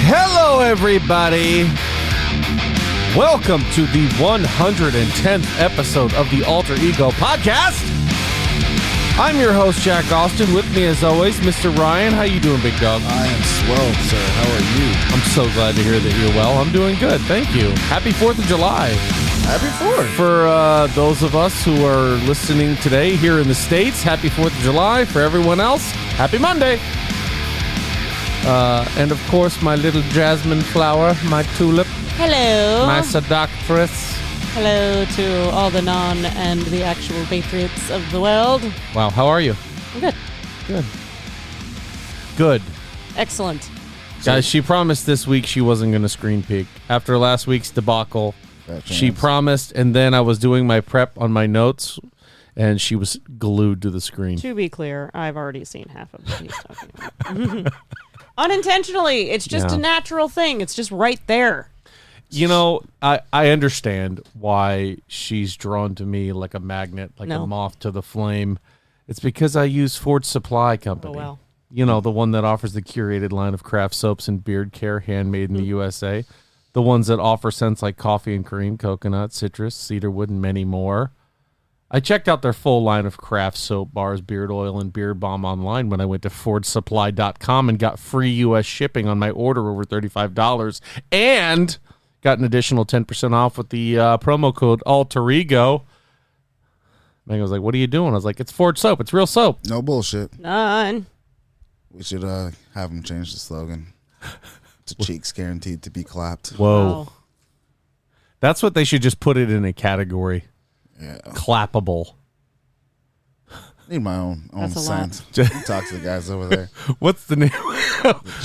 Hello, everybody. Welcome to the 110th episode of the Alter Ego Podcast. I'm your host, Jack Austin. With me, as always, Mr. Ryan. How you doing, big dog? I am swell, sir. How are you? I'm so glad to hear that you're well. I'm doing good. Thank you. Happy 4th of July. Happy 4th. For those of us who are listening today here in the States, happy 4th of July. For everyone else, happy Monday. And, of course, my little jasmine flower, my tulip. Hello. My seductress. Hello to all the non and the actual patriots of the world. Wow, how are you? I'm good. Good. Excellent. Guys, she promised this week she wasn't going to screen peek. After last week's debacle, she promised, and then I was doing my prep on my notes, and she was glued to the screen. To be clear, I've already seen half of what he's talking about. Unintentionally. It's just a natural thing. It's just right there. You know, I understand why she's drawn to me like a magnet, like a moth to the flame. It's because I use Ford Supply Company. Oh, well. You know, the one that offers the curated line of craft soaps and beard care handmade in the USA. The ones that offer scents like coffee and cream, coconut, citrus, cedarwood, and many more. I checked out their full line of craft soap bars, beard oil, and beard balm online when I went to FordSupply.com and got free U.S. shipping on my order over $35 and got an additional 10% off with the promo code Alter Ego. Megan was like, what are you doing? I was like, it's Ford soap. It's real soap. No bullshit. None. We should have them change the slogan to cheeks guaranteed to be clapped. Whoa. Wow. That's what they should just put it in a category. Yeah. Clappable. Need my own That's a scent. Talk to the guys over there. What's the name?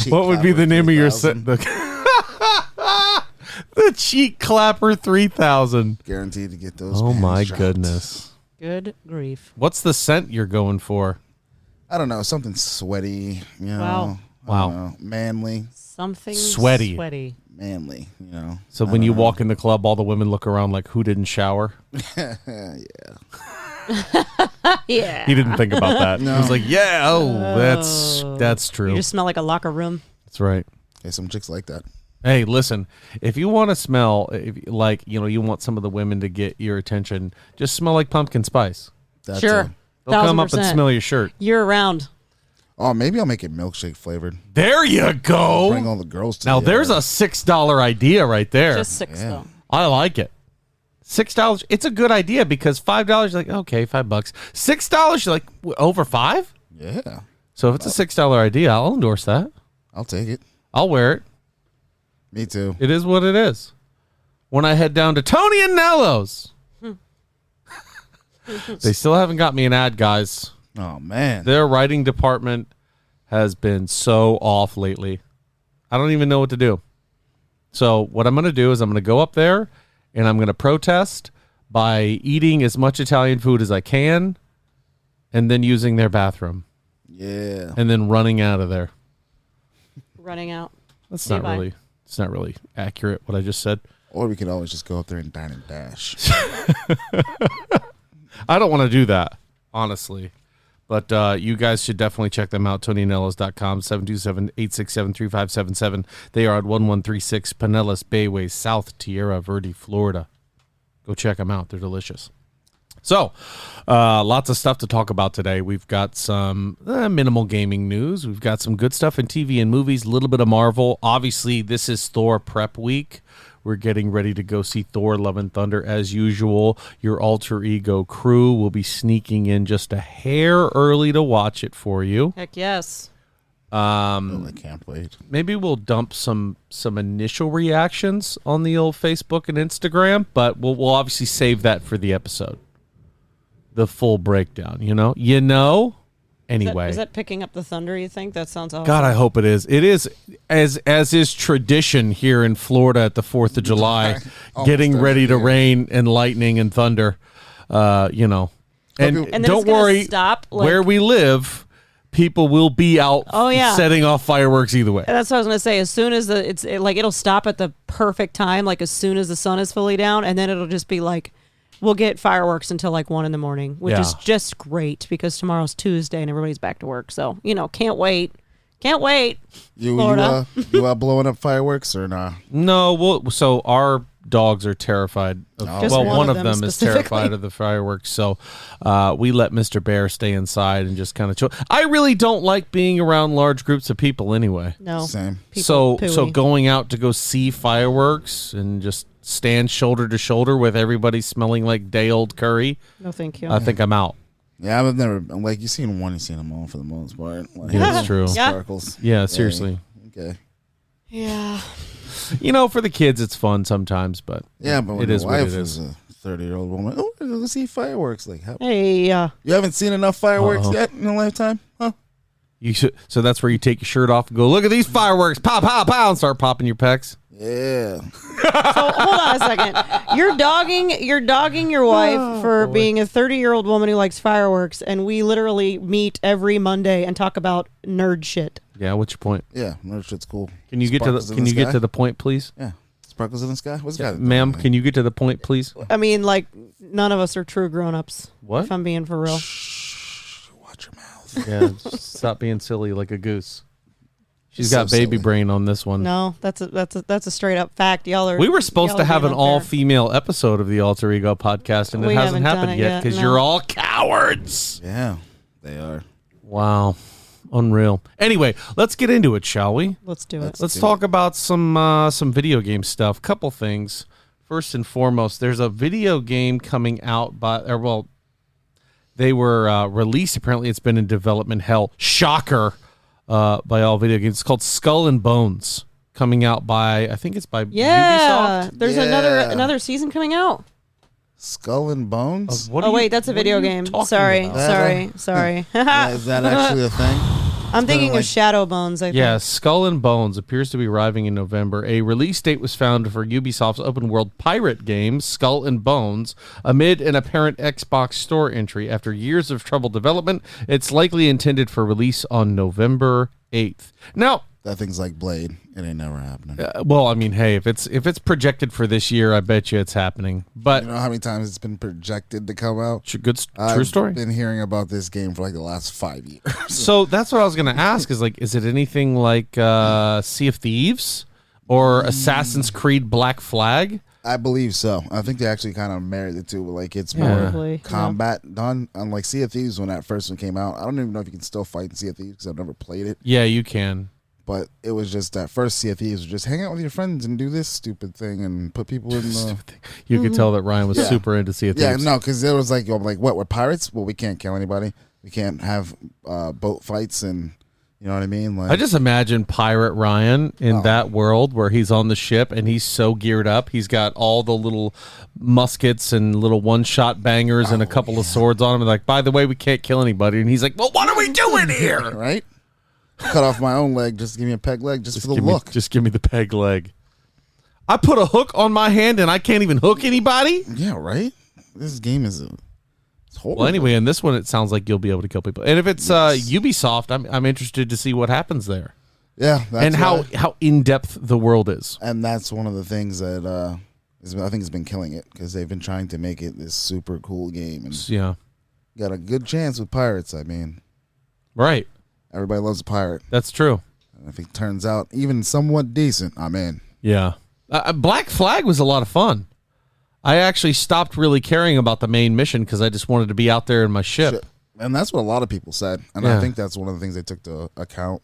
What would be the name of your scent? The Cheek Clapper 3000. Guaranteed to get those. Oh my dropped. goodness. Good grief. What's the scent you're going for? I don't know. Something sweaty. You know. Wow. I don't know, manly. Something Sweaty. Manly. You know. So when you walk in the club, all the women look around like, who didn't shower? Yeah. Yeah. He didn't think about that. No. He was like, that's true. You just smell like a locker room. That's right. Hey, some chicks like that. Hey, listen, if you want to smell, like, you know, you want some of the women to get your attention, just smell like pumpkin spice. That Sure. too. They'll come up and 1000%. smell your shirt. Year round. Oh, maybe I'll make it milkshake flavored. There you go. Bring all the girls to Now, the there's a $6 idea right there. Just 6 Yeah. though. I like it. $6, it's a good idea because $5, you're like, okay, $5. $6, you're like, over 5? Yeah. So if it's a $6 idea, I'll endorse that. I'll take it. I'll wear it. Me too. It is what it is. When I head down to Tony and Nello's, they still haven't got me an ad, guys. Oh, man. Their writing department has been so off lately. I don't even know what to do. So what I'm going to do is I'm going to go up there and I'm going to protest by eating as much Italian food as I can and then using their bathroom Yeah. and then running out of there. Running out. It's Bye. not really accurate what I just said. Or we could always just go up there and dine and dash. I don't want to do that, honestly. But you guys should definitely check them out, TonyNellos.com, 727-867-3577. They are at 1136 Pinellas Bayway, South Tierra Verde, Florida. Go check them out. They're delicious. So, lots of stuff to talk about today. We've got some minimal gaming news. We've got some good stuff in TV and movies, a little bit of Marvel. Obviously, this is Thor prep week. We're getting ready to go see Thor Love and Thunder as usual. Your Alter Ego crew will be sneaking in just a hair early to watch it for you. Heck yes. I can't wait. Maybe we'll dump some initial reactions on the old Facebook and Instagram, but we'll obviously save that for the episode. The full breakdown, you know? Anyway. Is that picking up the thunder, you think? That sounds awesome. God, I hope it is. It is, as is tradition here in Florida at the 4th of July, getting ready to rain and lightning and thunder, you know. And then don't it's gonna worry, stop, like- where we live, people will be out setting off fireworks either way. And that's what I was going to say. As soon as it'll stop at the perfect time, like as soon as the sun is fully down, and then it'll just be like we'll get fireworks until like 1 a.m, which is just great because tomorrow's Tuesday and everybody's back to work. So, can't wait. Can't wait. You blowing up fireworks or not? No, so our dogs are terrified of, one of them is terrified of the fireworks, so we let Mr. Bear stay inside and just kind of chill. I really don't like being around large groups of people anyway. No. Same. So going out to go see fireworks and just stand shoulder to shoulder with everybody smelling like day-old curry. No, thank you. I think I'm out. Yeah, I've never, like, you've seen one, you've seen them all for the most part. Like, Yeah, that's true. Sparkles. Yeah, seriously. Okay. Yeah. For the kids, it's fun sometimes, but yeah, but when it your is what wife it is. is a 30-year-old woman, oh, let's see fireworks. Like, Hey, you haven't seen enough fireworks yet in your lifetime? Huh? You should, so that's where you take your shirt off and go, look at these fireworks, pow, pow, pow, and start popping your pecs. Yeah. So hold on a second. You're dogging your wife for being a 30-year-old woman who likes fireworks, and we literally meet every Monday and talk about nerd shit. Yeah, what's your point? Yeah, nerd shit's cool. Can you get to the point, please? Yeah. Sparkles in the sky? What's that? Ma'am, can you get to the point, please? I mean, like, none of us are true grown-ups. What? If I'm being for real. Shh, watch your mouth. Yeah, stop being silly like a goose. She's got so baby silly. brain on this one. No, that's a straight up fact. Y'all are. We were supposed to have an y'all are being all-female episode of the Alter Ego podcast, and We it hasn't haven't done happened it yet because no. you're all cowards. Yeah, they are. Wow. Unreal. Anyway, let's get into it, shall we? Let's do it. Let's talk about some video game stuff. Couple things. First and foremost, there's a video game coming out they were released. Apparently, it's been in development hell. Shocker. By all video games. It's called Skull and Bones. Coming out by, I think it's by Yeah, Ubisoft. there's another season coming out. Skull and Bones? Wait, that's a video game. Sorry. Is that actually a thing? I'm thinking of Shadow Bones. I think. Yeah, Skull and Bones appears to be arriving in November. A release date was found for Ubisoft's open-world pirate game, Skull and Bones, amid an apparent Xbox Store entry. After years of troubled development, it's likely intended for release on November 8th. Now, that thing's like Blade. It ain't never happening. well, I mean, hey, if it's projected for this year, I bet you it's happening. But you know how many times it's been projected to come out? True story. I've been hearing about this game for like the last 5 years. So that's what I was going to ask is it anything like Sea of Thieves or Assassin's Creed Black Flag? I believe so. I think they actually kind of married the two. Like, it's Yeah. more combat done. Unlike Sea of Thieves when that first one came out. I don't even know if you can still fight in Sea of Thieves because I've never played it. Yeah, you can. But it was just that first Sea of Thieves was just hang out with your friends and do this stupid thing and put people in the... You could tell that Ryan was super into Sea of Thieves. Yeah, no, because it was like, what, we're pirates? Well, we can't kill anybody. We can't have boat fights and, you know what I mean? Like, I just imagine Pirate Ryan in that world where he's on the ship and he's so geared up. He's got all the little muskets and little one-shot bangers and a couple of swords on him. And like, by the way, we can't kill anybody. And he's like, well, what are we doing here? Right? Cut off my own leg. Just give me a peg leg just for the look. Just give me the peg leg. I put a hook on my hand and I can't even hook anybody? Yeah, right? This game is it's horrible. Well, anyway, in this one, it sounds like you'll be able to kill people. And if it's Ubisoft, I'm interested to see what happens there. Yeah. And how in-depth the world is. And that's one of the things that I think has been killing it because they've been trying to make it this super cool game. And yeah. Got a good chance with pirates, I mean. Right. Everybody loves a pirate. That's true. And if it turns out even somewhat decent, I'm in. Yeah. Black Flag was a lot of fun. I actually stopped really caring about the main mission because I just wanted to be out there in my ship. And that's what a lot of people said. And I think that's one of the things they took to account.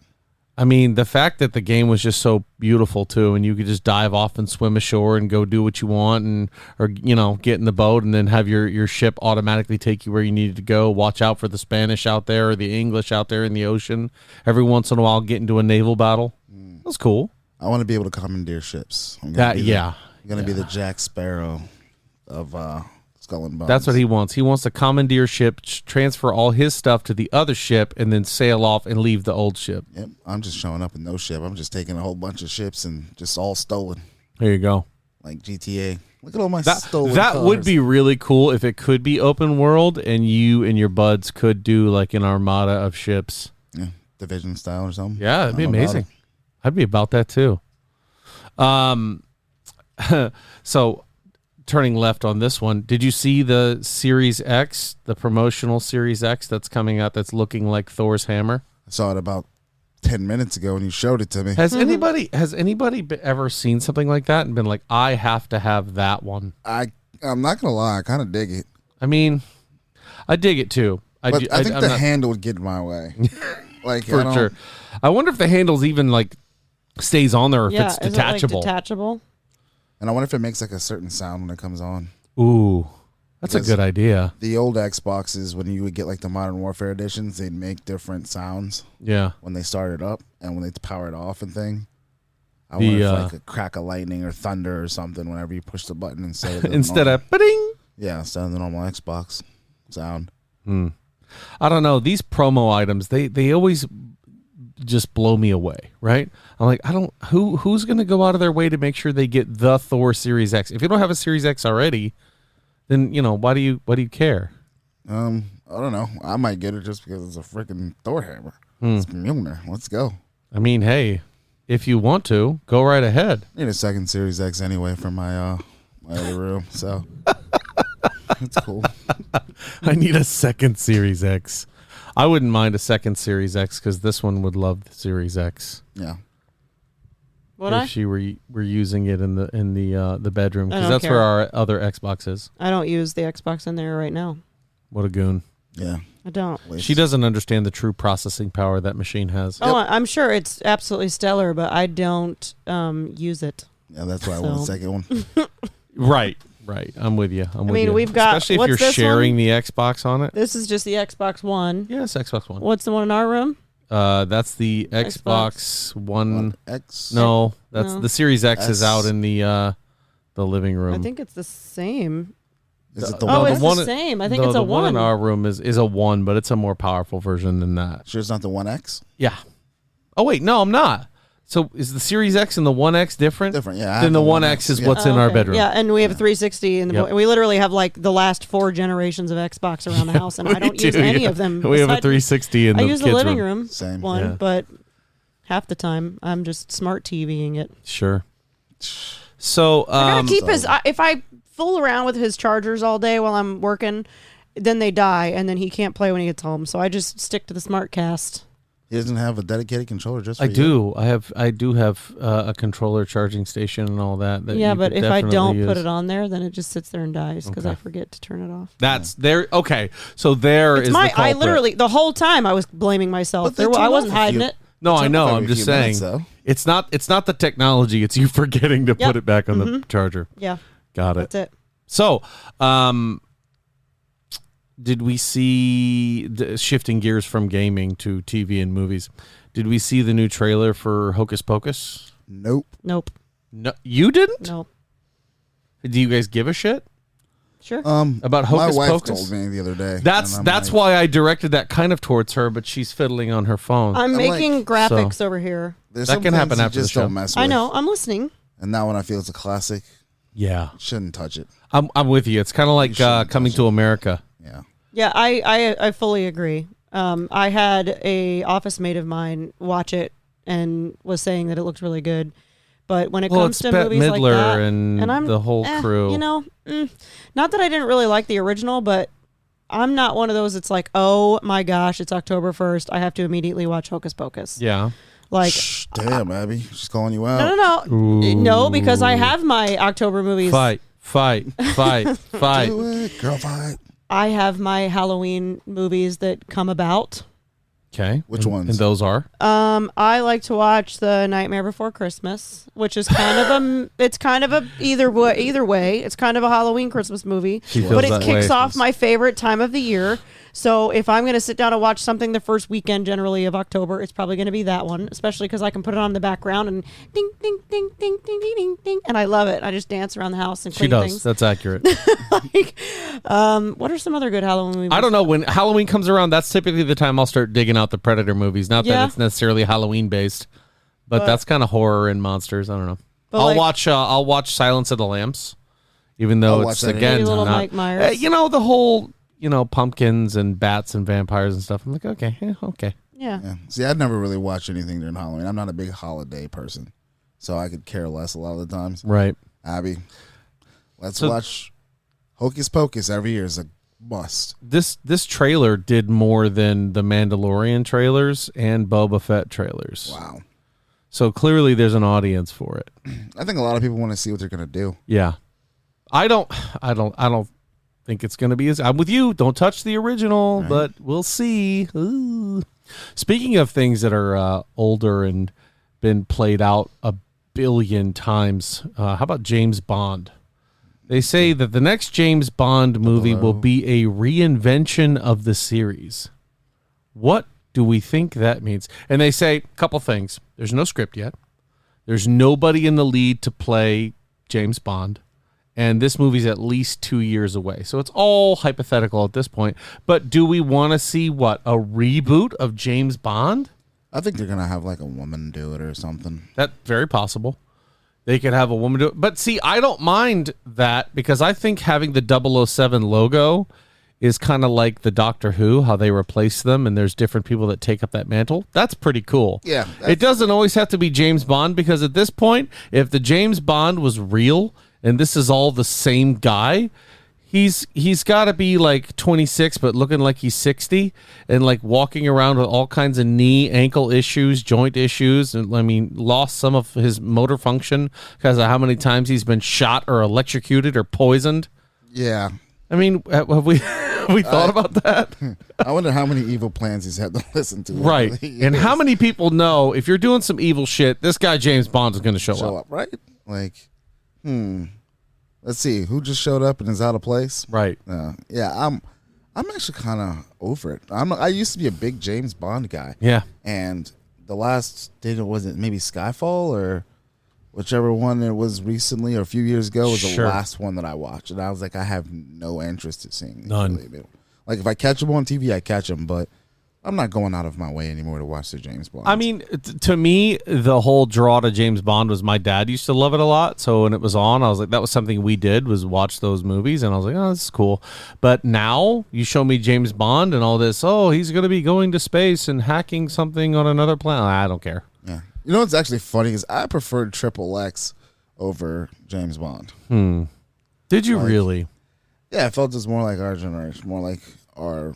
I mean, the fact that the game was just so beautiful, too, and you could just dive off and swim ashore and go do what you want or get in the boat and then have your ship automatically take you where you needed to go. Watch out for the Spanish out there or the English out there in the ocean. Every once in a while, get into a naval battle. That was cool. I want to be able to commandeer ships. I'm going to be the Jack Sparrow of Skull and Bones. That's what he wants. He wants to commandeer ship, transfer all his stuff to the other ship, and then sail off and leave the old ship. Yep. I'm just showing up in no ship. I'm just taking a whole bunch of ships and just all stolen. There you go. Like GTA. Look at all my stolen That cars. would be really cool if it could be open world and you and your buds could do like an armada of ships. Yeah, Division style or something. Yeah, it'd be amazing. I'd be about that too. So turning left on this one. Did you see the Series X, the promotional Series X that's coming out that's looking like Thor's hammer? I saw it about 10 minutes ago when you showed it to me. Has anybody ever seen something like that and been like, I have to have that one? I'm not gonna lie, I kind of dig it. I mean, I dig it too. I think the handle would get in my way. Like for sure. I wonder if the handle's even like stays on there, or if it's is detachable. It like detachable. And I wonder if it makes like a certain sound when it comes on. Ooh, that's Because a good idea. The old Xboxes, when you would get like the Modern Warfare editions, they'd make different sounds. Yeah. When they started up and when they power it off and thing. I wonder if like a crack of lightning or thunder or something whenever you push the button instead of instead of ba-ding. Yeah, instead of the normal Xbox sound. I don't know. These promo items, they always just blow me away, right? I'm like, who's going to go out of their way to make sure they get the Thor Series X? If you don't have a Series X already, then why do you care? I don't know. I might get it just because it's a freaking Thor hammer. It's Mjolnir. Let's go. I mean, hey, if you want to, go right ahead. I need a second Series X anyway for my my other room, so it's cool. I need a second Series X. I wouldn't mind a second Series X because this one would love the Series X. Yeah. If she were using it in the bedroom, because that's care. where our other Xbox is. I don't use the Xbox in there right now. What a goon. Yeah. I don't. She doesn't understand the true processing power that machine has. Oh, I'm sure it's absolutely stellar, but I don't use it. Yeah, that's why I want a second one. Right. I'm with you. I mean, we've got. Especially if you're sharing the Xbox on it. This is just the Xbox One. Yeah, it's Xbox One. What's the one in our room? That's the Xbox One X. No, that's No. the Series X is S. out in the living room. I think it's the same. Is it the Oh, one? it's the same. I think it's a the one in 1. our room is a 1, but it's a more powerful version than that. Sure, it's not the 1X? Yeah. Oh wait, no, I'm not. So is the Series X and the 1X different? Different, yeah. Then the 1X is what's in Oh, our okay. bedroom. Yeah, and we have a 360, and we literally have like the last 4 generations of Xbox around the house, and I don't use any of them. We have a 360 in the I use the kids' living room Same. one, Yeah. but half the time I'm just smart TVing it. Sure. So I gotta keep his. If I fool around with his chargers all day while I'm working, then they die, and then he can't play when he gets home. So I just stick to the SmartCast. He doesn't have a dedicated controller just for I you? do. I do have a controller, charging station, and all that. Yeah, you but could if I definitely don't put use. it on there, then it just sits there and dies because I Okay. forget to turn it off. That's there. Okay, so there It's is my. the culprit. I literally the whole time I was blaming myself. But they I turn wasn't off a hiding few- it. No, I It's know. every I'm just few minutes, saying. though. It's not the technology. It's you forgetting to put it back on the charger. Yeah, Got it. that's it. So, did we see shifting gears from gaming to TV and movies? Did we see the new trailer for Hocus Pocus? Nope. Nope. No, you didn't. Nope. Do you guys give a shit Sure. about Hocus My wife Pocus? told me the other day. That's and I'm like, why I directed that kind of towards her, but she's fiddling on her phone. I'm like- making graphics over here. There's That some can happen things you after the just show. don't mess with. I know. I'm listening. And that one I feel it's a classic. Yeah, Shouldn't touch it. I'm with you. It's kind of like shouldn't Coming touch to America. Yeah. Yeah, I fully agree. I had a office mate of mine watch it and was saying that it looked really good. But when it Well, comes it's to Bette movies like Midler that, and I'm the whole crew. Not that I didn't really like the original, but I'm not one of those that's like, oh my gosh, it's October 1st. I have to immediately watch Hocus Pocus. Yeah. Like, Shh, damn, Abby. She's calling you out. no, because I have my October movies. Fight. Do it, girl, fight. I have my Halloween movies that come about. Okay. Which ones? And those are? I like to watch The Nightmare Before Christmas, which is kind of either way. It's kind of a Halloween Christmas movie, She feels but it that kicks way. off my favorite time of the year. So if I'm going to sit down and watch something the first weekend generally of October, it's probably going to be that one, especially because I can put it on in the background and ding, ding, ding, ding, ding, ding, ding, ding, and I love it. I just dance around the house and She clean does. things. That's accurate. Like, what are some other good Halloween movies? I don't know. When Halloween comes around, that's typically the time I'll start digging out the Predator movies. Not Yeah. that it's necessarily Halloween based, but that's kind of horror and monsters. I don't know. But I'll watch Silence of the Lambs, even though I'll watch it's that again Maybe little not Mike Myers. the whole pumpkins and bats and vampires and stuff. I'm like, okay. Yeah. Yeah. See, I'd never really watch anything during Halloween. I'm not a big holiday person, so I could care less a lot of the times. Right. Abby, Let's watch Hocus Pocus every year is a must. This trailer did more than the Mandalorian trailers and Boba Fett trailers. Wow. So clearly there's an audience for it. I think a lot of people want to see what they're going to do. Yeah. I don't think it's going to be as... I'm with you. Don't touch the original, right. But we'll see. Ooh. Speaking of things that are older and been played out a billion times, how about James Bond? They say that the next James Bond movie will be a reinvention of the series. What do we think that means? And they say a couple things. There's no script yet. There's nobody in the lead to play James Bond. And this movie's at least 2 years away. So it's all hypothetical at this point. But do we want to see, what, a reboot of James Bond? I think they're going to have like a woman do it or something. That's very possible. They could have a woman do it. But see, I don't mind that because I think having the 007 logo is kind of like the Doctor Who, how they replace them and there's different people that take up that mantle. That's pretty cool. Yeah. It doesn't always have to be James Bond because at this point, if the James Bond was real and this is all the same guy, he's got to be like 26 but looking like he's 60 and like walking around with all kinds of knee, ankle issues, joint issues, and I mean lost some of his motor function because of how many times he's been shot or electrocuted or poisoned. Yeah. I mean, have we thought about that? I wonder how many evil plans he's had to listen to. Right. And how many people know if you're doing some evil shit, this guy James Bond is going to show up. Right? Like, let's see who just showed up and is out of place. Right. Yeah, I'm actually kind of over it. I used to be a big James Bond guy. Yeah. And the last was it maybe Skyfall or whichever one it was recently or a few years ago was the last one that I watched, and I was like, I have no interest in seeing these. None. Like if I catch them on TV, I catch them, but I'm not going out of my way anymore to watch the James Bond. I mean, to me, the whole draw to James Bond was my dad used to love it a lot. So when it was on, I was like, that was something we did was watch those movies. And I was like, oh, this is cool. But now you show me James Bond and all this, oh, he's going to be going to space and hacking something on another planet. I don't care. Yeah. You know what's actually funny is I preferred Triple X over James Bond. Did you really? Yeah, I felt it was more like our generation, more like our...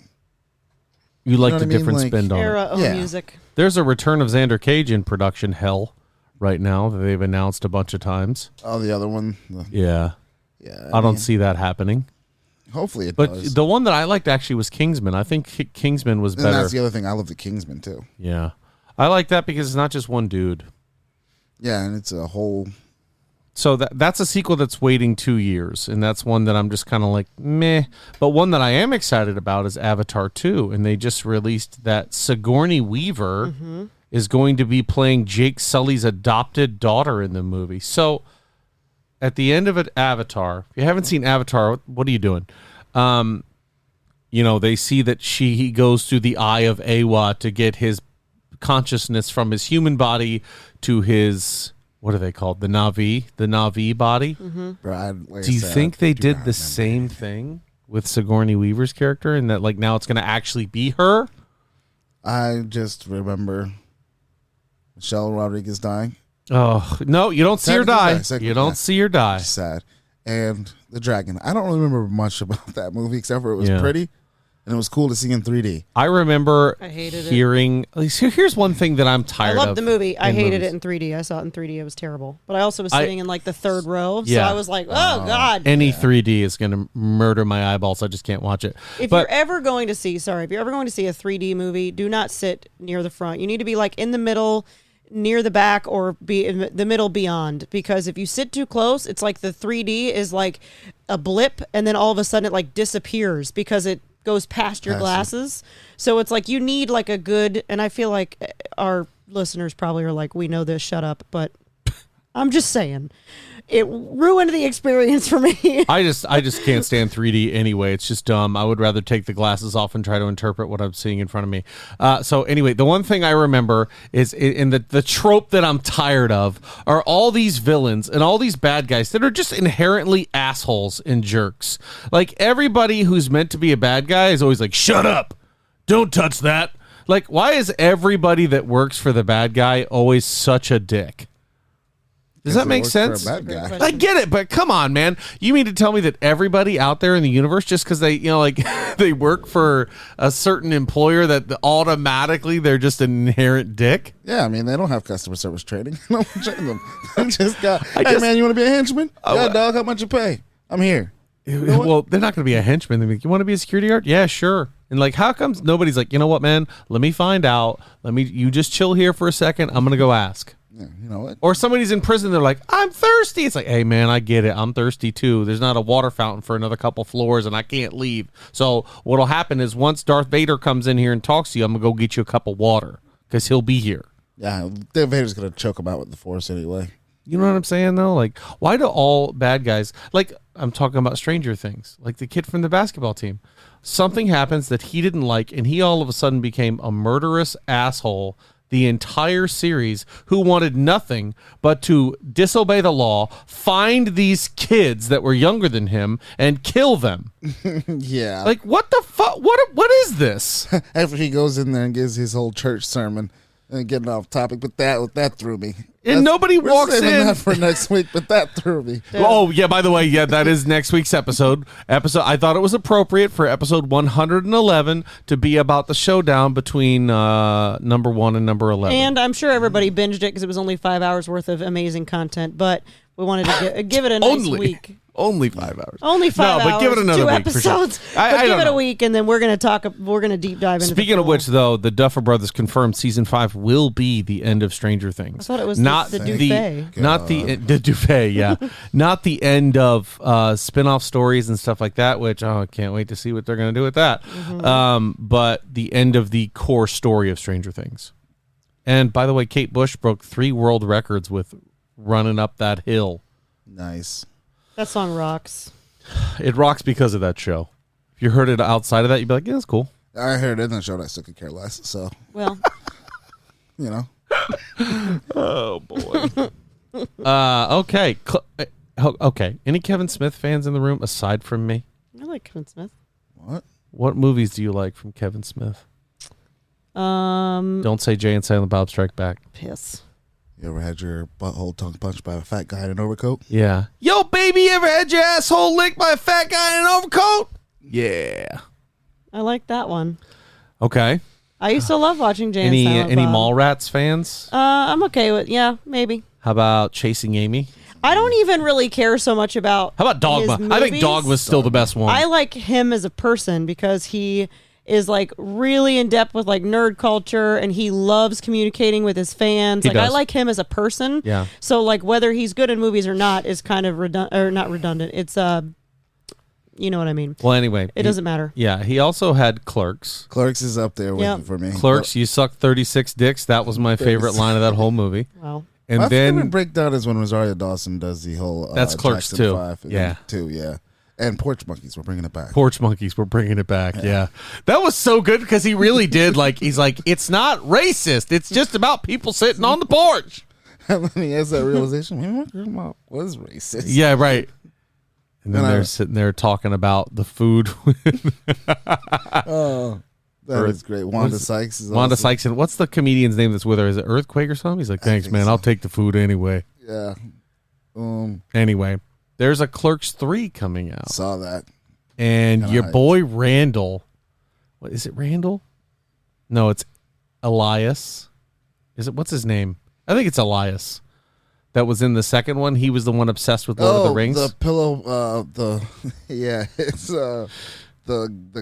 You like the different spin on era it. of music. There's a return of Xander Cage in production hell right now that they've announced a bunch of times. Oh, the other one? Yeah. I don't see that happening. Hopefully it But does. the one that I liked actually was Kingsman. I think Kingsman was better. And that's the other thing. I love the Kingsman, too. Yeah. I like that because it's not just one dude. Yeah, and it's a whole... So that's a sequel that's waiting 2 years, and that's one that I'm just kind of like, meh. But one that I am excited about is Avatar 2, and they just released that Sigourney Weaver is going to be playing Jake Sully's adopted daughter in the movie. So at the end of Avatar, if you haven't seen Avatar, what are you doing? You know, they see that he goes through the eye of Awa to get his consciousness from his human body to his... What are they called? The Na'vi body? Do you think they did the same thing with Sigourney Weaver's character and that like now it's going to actually be her? I just remember Michelle Rodriguez dying. Oh, no, you don't see her die. You don't see her die. Sad. And the dragon. I don't remember much about that movie except for it was pretty. And it was cool to see in 3D. I remember hearing... Here's one thing that I'm tired of. I loved the movie. I hated it in 3D. I saw it in 3D. It was terrible. But I also was sitting in like the third row. So I was like, oh, God. Any 3D is going to murder my eyeballs. I just can't watch it. If you're ever going to see a 3D movie, do not sit near the front. You need to be like in the middle, near the back, or be in the middle beyond. Because if you sit too close, it's like the 3D is like a blip. And then all of a sudden it like disappears because it goes past your glasses. So it's like you need like a good, and I feel like our listeners probably are like, we know this, shut up, but I'm just saying it ruined the experience for me. I just can't stand 3D anyway. It's just dumb. I would rather take the glasses off and try to interpret what I'm seeing in front of me. So anyway, the one thing I remember is in the trope that I'm tired of are all these villains and all these bad guys that are just inherently assholes and jerks. Like everybody who's meant to be a bad guy is always like, shut up, don't touch that. Like, why is everybody that works for the bad guy always such a dick? Does that make sense? For a bad guy. I get it, but come on, man. You mean to tell me that everybody out there in the universe, just because they, like they work for a certain employer, that automatically they're just an inherent dick? Yeah, I mean, they don't have customer service training. They don't train them. They just got, hey, man, you want to be a henchman? Yeah, dog, how much you pay? I'm here. Well, they're not going to be a henchman. They're like, you want to be a security guard? Yeah, sure. And like, how comes nobody's like, you know what, man? Let me find out. You just chill here for a second. I'm going to go ask. Yeah, you know what? Or somebody's in prison. They're like, I'm thirsty. It's like, hey, man, I get it. I'm thirsty too. There's not a water fountain for another couple floors and I can't leave. So what'll happen is once Darth Vader comes in here and talks to you, I'm going to go get you a cup of water because he'll be here. Yeah, Darth Vader's going to choke him out with the Force anyway. You know what I'm saying, though? Like, why do all bad guys, like, I'm talking about Stranger Things, like the kid from the basketball team. Something happens that he didn't like, and he all of a sudden became a murderous asshole the entire series who wanted nothing but to disobey the law, find these kids that were younger than him, and kill them. Yeah. Like, what the fuck? What is this? After he goes in there and gives his whole church sermon, and getting off topic, but that threw me. And nobody walks in. That for next week, but that threw me. Oh, yeah, by the way, yeah, that is next week's episode. I thought it was appropriate for episode 111 to be about the showdown between number 1 and number 11. And I'm sure everybody binged it because it was only 5 hours worth of amazing content, but we wanted to give it a nice week. Only 5 hours. Only 5 hours. No, but give it another 2 week episodes. For sure. I give don't it a know. week, and then we're gonna deep dive into. Speaking of which, though, the Duffer Brothers confirmed season 5 will be the end of Stranger Things. I thought it was not the Duvet. Not the Duvet, yeah, not the end of spin-off stories and stuff like that. Which I can't wait to see what they're gonna do with that. Mm-hmm. But the end of the core story of Stranger Things. And by the way, Kate Bush broke 3 world records with running up that hill. Nice. That song rocks. It rocks because of that show. If you heard it outside of that, you'd be like, yeah, that's cool. I heard it in the show, and I still could care less. So, well, you know. Oh, boy. Okay. Okay. Any Kevin Smith fans in the room aside from me? I like Kevin Smith. What movies do you like from Kevin Smith? Don't say Jay and Silent Bob Strike Back. Piss. You ever had your butthole tongue punched by a fat guy in an overcoat? Yeah. Yo, baby, you ever had your asshole licked by a fat guy in an overcoat? Yeah. I like that one. Okay. I used to love watching Jay and Silent Any Bob. Mallrats fans? I'm okay with, maybe. How about Chasing Amy? I don't even really care so much about How about Dogma? his I think movies. Dogma's still the best one. I like him as a person because he is like really in depth with like nerd culture and he loves communicating with his fans. He Like I does. like him as a person. Yeah. So like whether he's good in movies or not is kind of not redundant. It's you know what I mean. Well, anyway. It doesn't matter. Yeah, he also had Clerks. Clerks is up there with it for me. Clerks, you suck 36 dicks. That was my favorite line of that whole movie. Wow. And my then favorite breakdown is when Rosario Dawson does the whole That's Clerks Jackson 2. 5 and Yeah. 2, yeah. And Porch Monkeys, we're bringing it back. Porch Monkeys, we're bringing it back. Yeah. That was so good because he really did. Like, he's like, it's not racist. It's just about people sitting on the porch. And then he has that realization, maybe my grandma was racist. Yeah, right. And then they're sitting there talking about the food. Oh, that is great. Wanda Sykes is Wanda awesome. Sykes. And what's the comedian's name that's with her? Is it Earthquake or something? He's like, thanks, man. so. I'll take the food anyway. Yeah. Anyway, there's a Clerks 3 coming out. Saw that. And Kinda your hyped. boy Randall, what is it, Randall? No, it's Elias. What's his name? I think it's Elias. That was in the second one. He was the one obsessed with Lord of the Rings. The pillow, it's the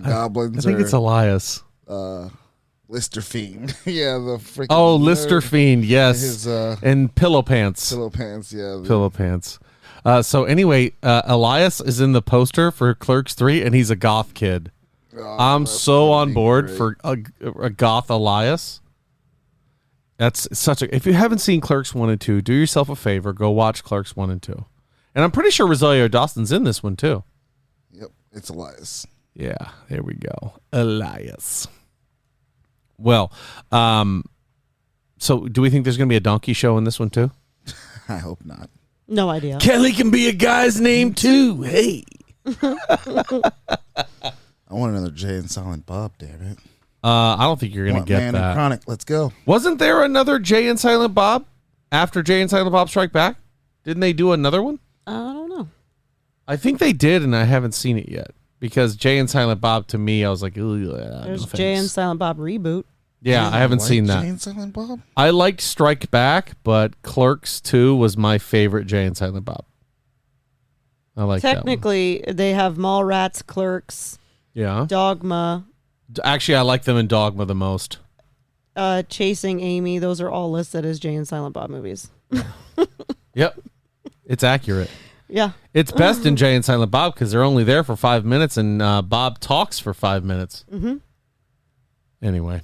goblins. I think it's Elias. Lister Fiend. Yeah, the freaking. Oh, Lister Fiend, yes. His and Pillow Pants. pillow pants, yeah. Pillow Pants. So anyway, Elias is in the poster for Clerks 3, and he's a goth kid. Oh, I'm so on board great. for a goth Elias. That's such a. If you haven't seen Clerks 1 and 2, do yourself a favor, go watch Clerks 1 and 2. And I'm pretty sure Rosario Dawson's in this one too. Yep, it's Elias. Yeah, there we go, Elias. Well, so do we think there's going to be a donkey show in this one too? I hope not. No idea. Kelly can be a guy's name too. Hey. I want another Jay and Silent Bob, damn it. I don't think you're going to get Man that. and Chronic, let's go. Wasn't there another Jay and Silent Bob after Jay and Silent Bob Strike Back? Didn't they do another one? I don't know. I think they did, and I haven't seen it yet. Because Jay and Silent Bob, to me, I was like, there's Jay and Silent Bob reboot. Yeah, I haven't seen that. Jay and Silent Bob? I liked Strike Back, but Clerks 2 was my favorite Jay and Silent Bob. I like that one. Technically, they have Mallrats, Clerks, Dogma. Actually, I like them in Dogma the most. Chasing Amy. Those are all listed as Jay and Silent Bob movies. Yep. It's accurate. Yeah. It's best in Jay and Silent Bob because they're only there for 5 minutes and Bob talks for 5 minutes. Mm-hmm. Anyway.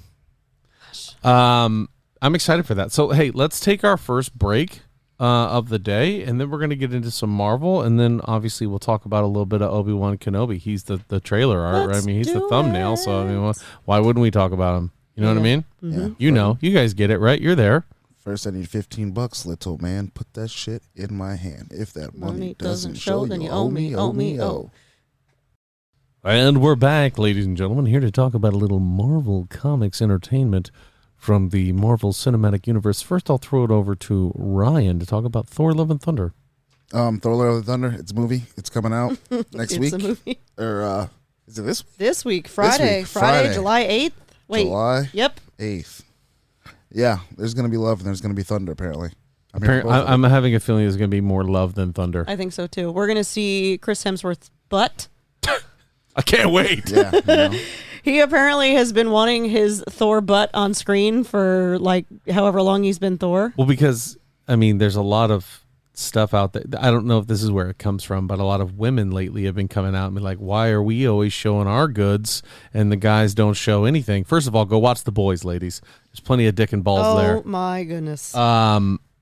I'm excited for that. So, hey, let's take our first break of the day, and then we're going to get into some Marvel, and then obviously we'll talk about a little bit of Obi Wan Kenobi. He's the trailer art, right? I mean, he's the thumbnail, so I mean, why wouldn't we talk about him? You know what I mean? Yeah. You know, you guys get it, right? You're there. First, I need $15, little man. Put that shit in my hand. If that money doesn't show, then you owe me. And we're back, ladies and gentlemen, here to talk about a little Marvel Comics entertainment from the Marvel Cinematic Universe. First, I'll throw it over to Ryan to talk about Thor Love and Thunder. Thor Love and Thunder, it's a movie. It's coming out next week. It's a movie. Or is it this week? This week, Friday, July 8th. Wait. July? Yep. 8th. Yeah, there's going to be love and there's going to be thunder, apparently. I'm having a feeling there's going to be more love than thunder. I think so, too. We're going to see Chris Hemsworth's butt. I can't wait. Yeah. You know. He apparently has been wanting his Thor butt on screen for, like, however long he's been Thor. Well, because, I mean, there's a lot of stuff out there. I don't know if this is where it comes from, but a lot of women lately have been coming out and be like, why are we always showing our goods and the guys don't show anything? First of all, go watch The Boys, ladies. There's plenty of dick and balls there. Oh, my goodness.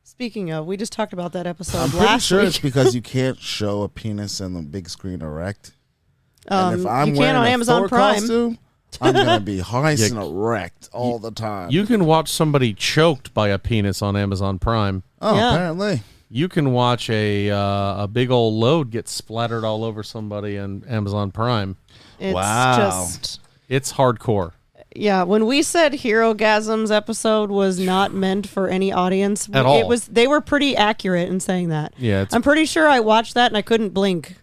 Speaking of, we just talked about that episode I'm last pretty sure week. it's because you can't show a penis in the big screen erect. And if I'm you can wearing on a Amazon Thor Prime. costume, I'm going to be hoist and erect all the time. You can watch somebody choked by a penis on Amazon Prime. Oh, Yeah. apparently. You can watch a big old load get splattered all over somebody on Amazon Prime. It's Wow. just... It's hardcore. Yeah, when we said Hero-gasms episode was not meant for any audience, At all. They were pretty accurate in saying that. Yeah, I'm pretty sure I watched that and I couldn't blink.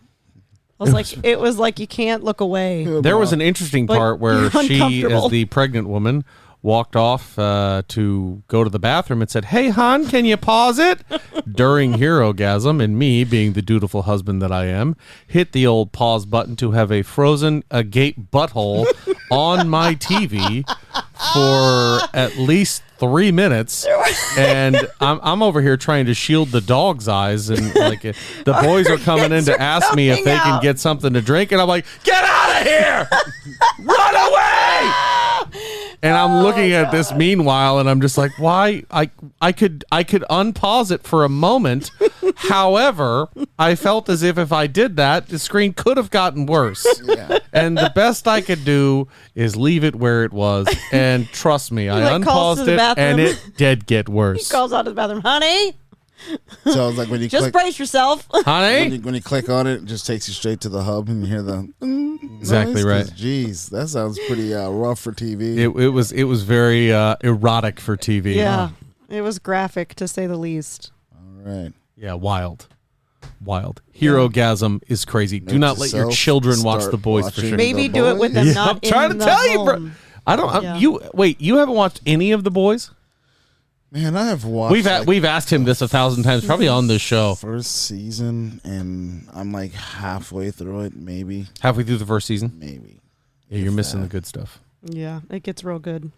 It was like you can't look away. There was an interesting But part where you're she, uncomfortable. as the pregnant woman, walked off to go to the bathroom and said, "Hey, hon, can you pause it?" during Hero-gasm, and me, being the dutiful husband that I am, hit the old pause button to have a frozen agape butthole on my TV for at least 3 minutes, and I'm over here trying to shield the dog's eyes, and like the boys are coming in to ask me if they can get something to drink, and I'm like, "Get out of here! Run away!" And I'm looking at this meanwhile, and I'm just like, why? I could unpause it for a moment. However, I felt as if I did that, the screen could have gotten worse. Yeah. And the best I could do is leave it where it was. And trust me, I calls to unpaused the it, bathroom. and it did get He worse. calls out to the bathroom, honey, So it's like when you just click, brace yourself. Honey? when you click on it, it just takes you straight to the hub and you hear the Exactly right. Jeez, that sounds pretty rough for TV. It was very erotic for TV. Yeah, it was graphic to say the least. All right. Yeah, wild. Hero-gasm is crazy. Do not let your children watch Start The Boys for watching sure. Maybe The do it with them Boys? not I'm trying in to the tell you, bro. home. I don't. Yeah. You haven't watched any of The Boys? Man, I have watched. We've asked him this 1,000 times, probably on this show. First season, and I'm like halfway through it, maybe. Halfway through the first season. Maybe. Yeah, you're missing the good stuff. Yeah, it gets real good.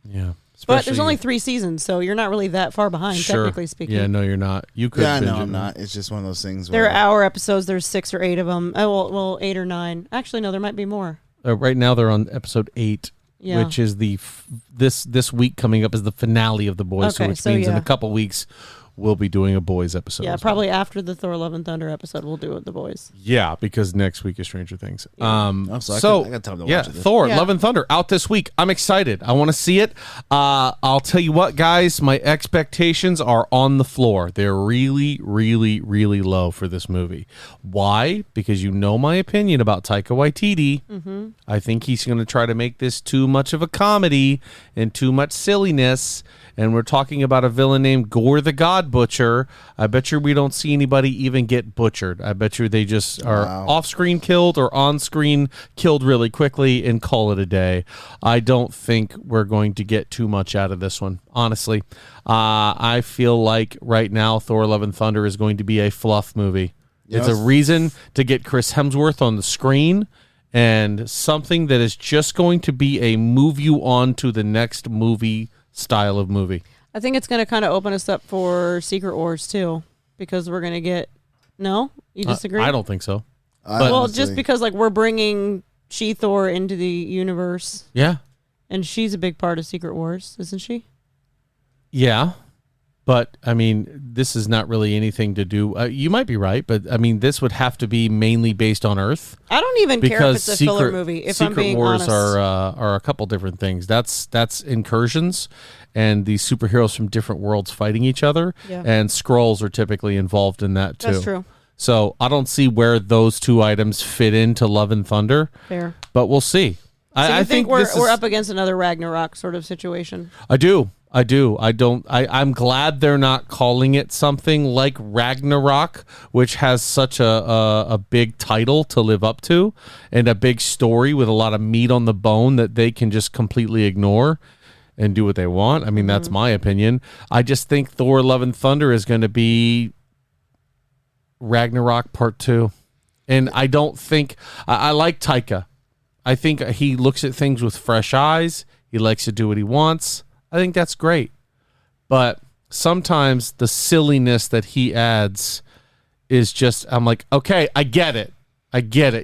Yeah, But there's only 3 seasons, so you're not really that far behind, Sure. technically speaking. Yeah, no, you're not. You could. Yeah, binge no, it. I'm not. It's just one of those things. There are Where hour episodes. There's 6 or 8 of them. Oh, well, 8 or 9. Actually, no, there might be more. Right now they're on episode 8, Yeah. which is this week coming up is the finale of The Boys. Okay, which so means in yeah. a couple weeks we'll be doing a Boys episode. Yeah, as well. probably after the Thor Love and Thunder episode, we'll do it with the boys. Yeah, because next week is Stranger Things. so I got time to watch it. Thor, Yeah. Love and Thunder, out this week. I'm excited. I want to see it. I'll tell you what, guys, my expectations are on the floor. They're really, really, really low for this movie. Why? Because you know my opinion about Taika Waititi. Mm-hmm. I think he's going to try to make this too much of a comedy and too much silliness. And we're talking about a villain named Gore the God not butcher. I bet you we don't see anybody even get butchered. I bet you they just are off-screen killed or on-screen killed really quickly and call it a day. I don't think we're going to get too much out of this one, honestly. I feel like right now Thor Love and Thunder is going to be a fluff movie. Yes. It's a reason to get Chris Hemsworth on the screen and something that is just going to be a move you on to the next movie style of movie. I think it's going to kind of open us up for Secret Wars too, because we're going to get. No, you disagree? I don't think so. Well, just because like we're bringing She-Thor into the universe. Yeah, and she's a big part of Secret Wars, isn't she? Yeah, but I mean, this is not really anything to do. You might be right, but I mean, this would have to be mainly based on Earth. I don't even care if it's a filler movie. If I'm being honest, Secret Wars are a couple different things. That's incursions. And the superheroes from different worlds fighting each other, and Skrulls are typically involved in that too. That's true. So I don't see where those two items fit into Love and Thunder. Fair, but we'll see. So I think we're up against another Ragnarok sort of situation. I do. I'm glad they're not calling it something like Ragnarok, which has such a big title to live up to and a big story with a lot of meat on the bone that they can just completely ignore and do what they want. I mean, that's my opinion. I just think Thor Love and Thunder is going to be Ragnarok Part 2. And I don't think... I like Taika. I think he looks at things with fresh eyes. He likes to do what he wants. I think that's great. But sometimes the silliness that he adds is just... I'm like, okay, I get it.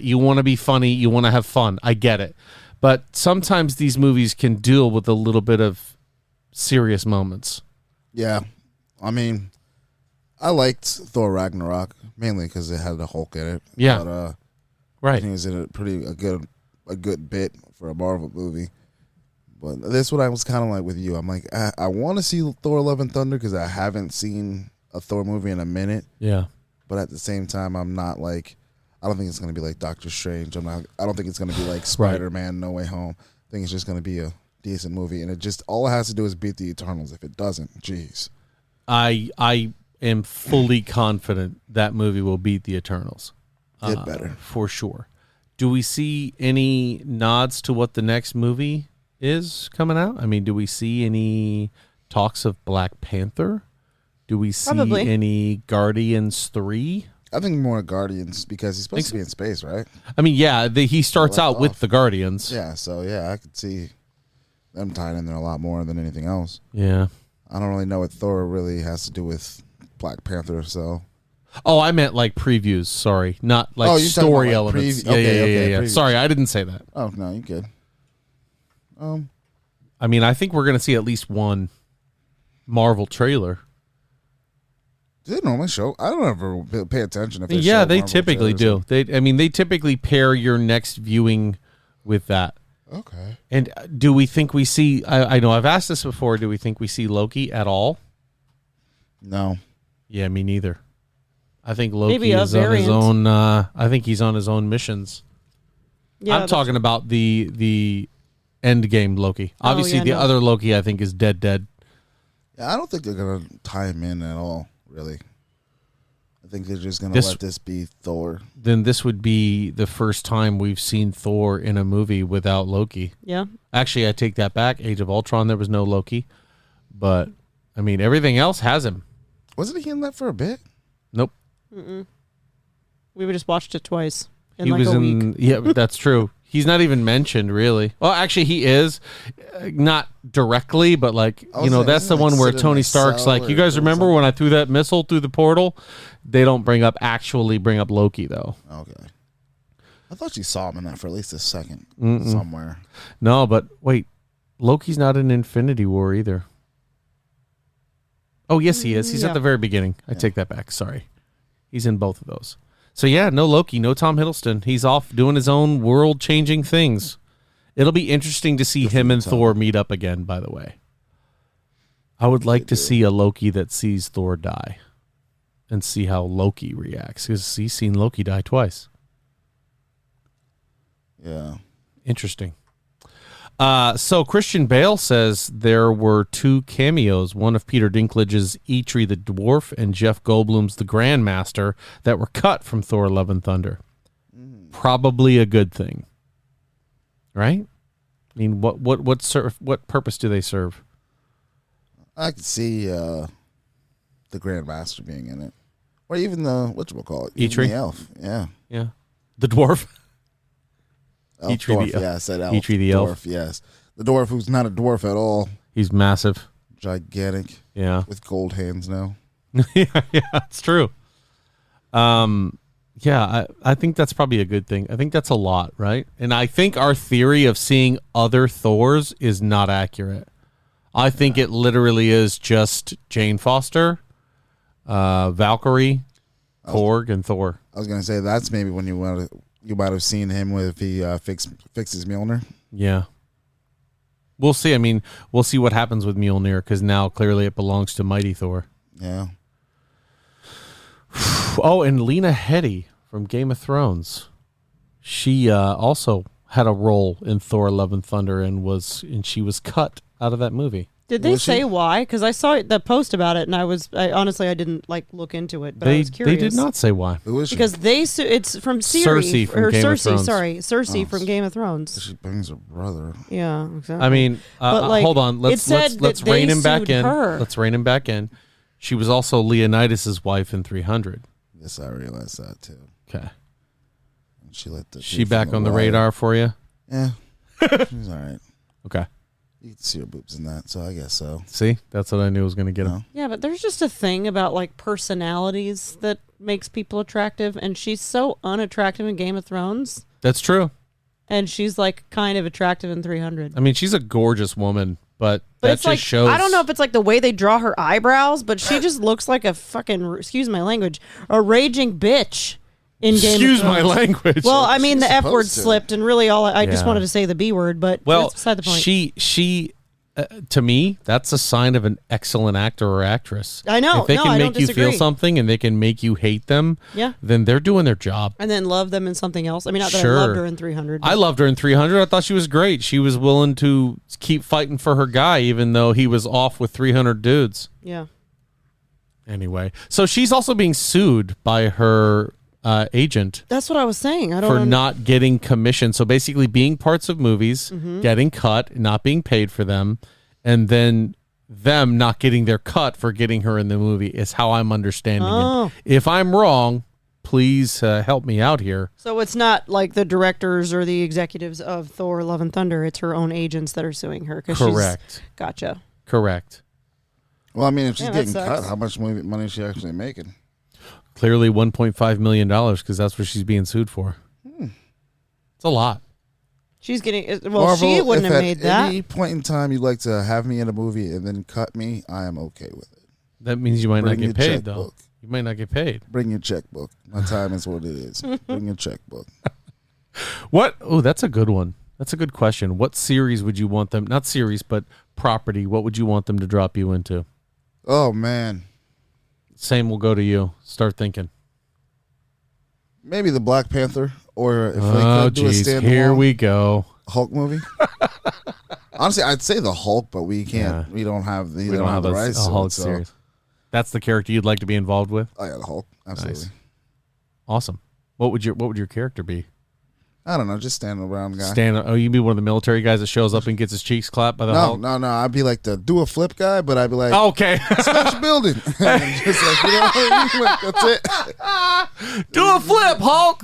You want to be funny. You want to have fun. I get it. But sometimes these movies can deal with a little bit of serious moments. Yeah. I mean, I liked Thor Ragnarok, mainly because it had the Hulk in it. Yeah. But, right. I think it was in a good bit for a Marvel movie. But this one I was kind of like with you. I'm like, I want to see Thor Love and Thunder because I haven't seen a Thor movie in a minute. Yeah. But at the same time, I'm not like... I don't think it's going to be like Doctor Strange. I don't think it's going to be like Spider-Man No Way Home. I think it's just going to be a decent movie. And all it has to do is beat the Eternals. If it doesn't, jeez. I am fully confident that movie will beat the Eternals. Get better. For sure. Do we see any nods to what the next movie is coming out? I mean, do we see any talks of Black Panther? Do we see any Guardians 3? I think more Guardians because he's supposed to be in space, right? I mean, yeah, he starts out with the Guardians. Yeah, so I could see them tying in there a lot more than anything else. Yeah. I don't really know what Thor really has to do with Black Panther, so. Oh, I meant like previews, sorry. Not like story elements. Yeah. Sorry, I didn't say that. Oh, no, you good. I mean, I think we're going to see at least one Marvel trailer. Do they normally show? I don't ever pay attention if they show they Marvel typically do. They typically pair your next viewing with that. Okay. And do we think we see... I know I've asked this before. Do we think we see Loki at all? No. Yeah, me neither. I think Loki is on his own... I think he's on his own missions. Yeah, I'm talking about the Endgame Loki. Obviously, the other Loki I think is dead. Yeah, I don't think they're going to tie him in at all. Really, I think they're just going to let this be Thor. Then this would be the first time we've seen Thor in a movie without Loki. Yeah. Actually, I take that back. Age of Ultron, there was no Loki. But, I mean, everything else has him. Wasn't he in that for a bit? Nope. Mm-mm. We just watched it twice in he like was a week. Yeah, that's true. He's not even mentioned, really. Well, actually, he is. Not directly, but like, that's the one where Tony Stark's like, you guys remember when I threw that missile through the portal? They don't bring up Loki, though. Okay. I thought you saw him in that for at least a second somewhere. No, but wait. Loki's not in Infinity War either. Oh, yes, he is. He's at the very beginning. I take that back. Sorry. He's in both of those. So, yeah, no Loki, no Tom Hiddleston. He's off doing his own world-changing things. It'll be interesting to see him and Thor meet up again, by the way. I would like to see a Loki that sees Thor die and see how Loki reacts, because he's seen Loki die twice. Yeah. Interesting. So Christian Bale says there were 2 cameos, one of Peter Dinklage's Eitri the Dwarf and Jeff Goldblum's the Grandmaster, that were cut from Thor Love and Thunder. Probably a good thing. Right? I mean, what purpose do they serve? I could see the Grandmaster being in it. Or even the, whatchamacallit? Eitri? The elf, yeah. Yeah. The dwarf? Elf Eitri dwarf, the- yeah, I said elf. Eitri the dwarf, elf. yes. The dwarf who's not a dwarf at all. He's massive. Gigantic. Yeah. With gold hands now. yeah, it's true. Yeah, I think that's probably a good thing. I think that's a lot, right? And I think our theory of seeing other Thors is not accurate. I think it literally is just Jane Foster, Valkyrie, Korg, and Thor. I was going to say, that's maybe when you might have seen him with the fixes Mjolnir. Yeah. We'll see. I mean, we'll see what happens with Mjolnir, because now clearly it belongs to Mighty Thor. Yeah. Oh, and Lena Headey from Game of Thrones. She also had a role in Thor Love and Thunder and she was cut out of that movie. Did they Was she? say why? Because I saw the post about it, and I honestly didn't look into it, but I was They curious. did not say why. Who is she? Because it's from Cersei from Game of Thrones. Cersei Oh. from Game of Thrones. She brings her brother. Yeah, exactly. I mean, But, like, hold on. it Let's said let's that rein they him back sued in. her. Let's rein him back in. She was also Leonidas' wife in 300. Yes, I realized that too. Okay. She let the She back on the radar for you? Yeah. She's all right. Okay. You can see her boobs in that, so I guess so. See? That's what I knew was going to get him. No. Yeah, but there's just a thing about personalities that makes people attractive, and she's so unattractive in Game of Thrones, That's true. and she's kind of attractive in 300. I mean, she's a gorgeous woman, but But that it's just shows. I don't know if it's the way they draw her eyebrows, but she just looks like a fucking, excuse my language, a raging bitch in Game Excuse of my Thrones. language. Well, I mean, She's the F word supposed to. slipped, and really I just Yeah. wanted to say the B word, but well, that's beside the point. she to me, that's a sign of an excellent actor or actress. I know. If they No, can I make don't you feel disagree. something and they can make you hate them, Yeah. then they're doing their job. And then love them in something else. I mean, not that Sure. I loved her in 300. I loved her in 300. I thought she was great. She was willing to keep fighting for her guy, even though he was off with 300 dudes. Yeah. Anyway, so she's also being sued by her agent That's what I was saying. I don't for know. not getting commission. So basically being parts of movies, Mm-hmm. getting cut, not being paid for them, and then them not getting their cut for getting her in the movie is how I'm understanding Oh. it. If I'm wrong, please help me out here. So it's not like the directors or the executives of Thor Love and Thunder. It's her own agents that are suing her. Correct. Gotcha. Correct. Well, I mean, if she's Yeah, that getting sucks. cut, how much money is she actually making? Clearly $1.5 million because that's what she's being sued for. It's a lot. She's getting... Well, Marvel, she wouldn't if have at made that. any point in time you'd like to have me in a movie and then cut me, I am okay with it. That means you might not Bring your get paid, though. checkbook. You might not get paid. Bring your checkbook. My time is what it is. Bring your checkbook. What? Oh, that's a good one. That's a good question. What series would you want them, not series, but property, what would you want them to drop you into? Oh, man. Same will go to you. Start thinking. Maybe the Black Panther, or if they Oh, could do a geez. standalone Here we go. Hulk movie. Honestly, I'd say the Hulk, but we can't. Yeah. We don't have the, We don't have the a rights to Hulk it, so- series. That's the character you'd like to be involved with? Oh yeah, the Hulk. Absolutely. Nice. Awesome. What would your character be? I don't know, just standing around guy. You'd be one of the military guys that shows up and gets his cheeks clapped by the no, Hulk? no. I'd be like the do a flip guy, but I'd be like, Okay. smash a building. And just like, you know what I mean? Like, that's it. Do a flip, Hulk.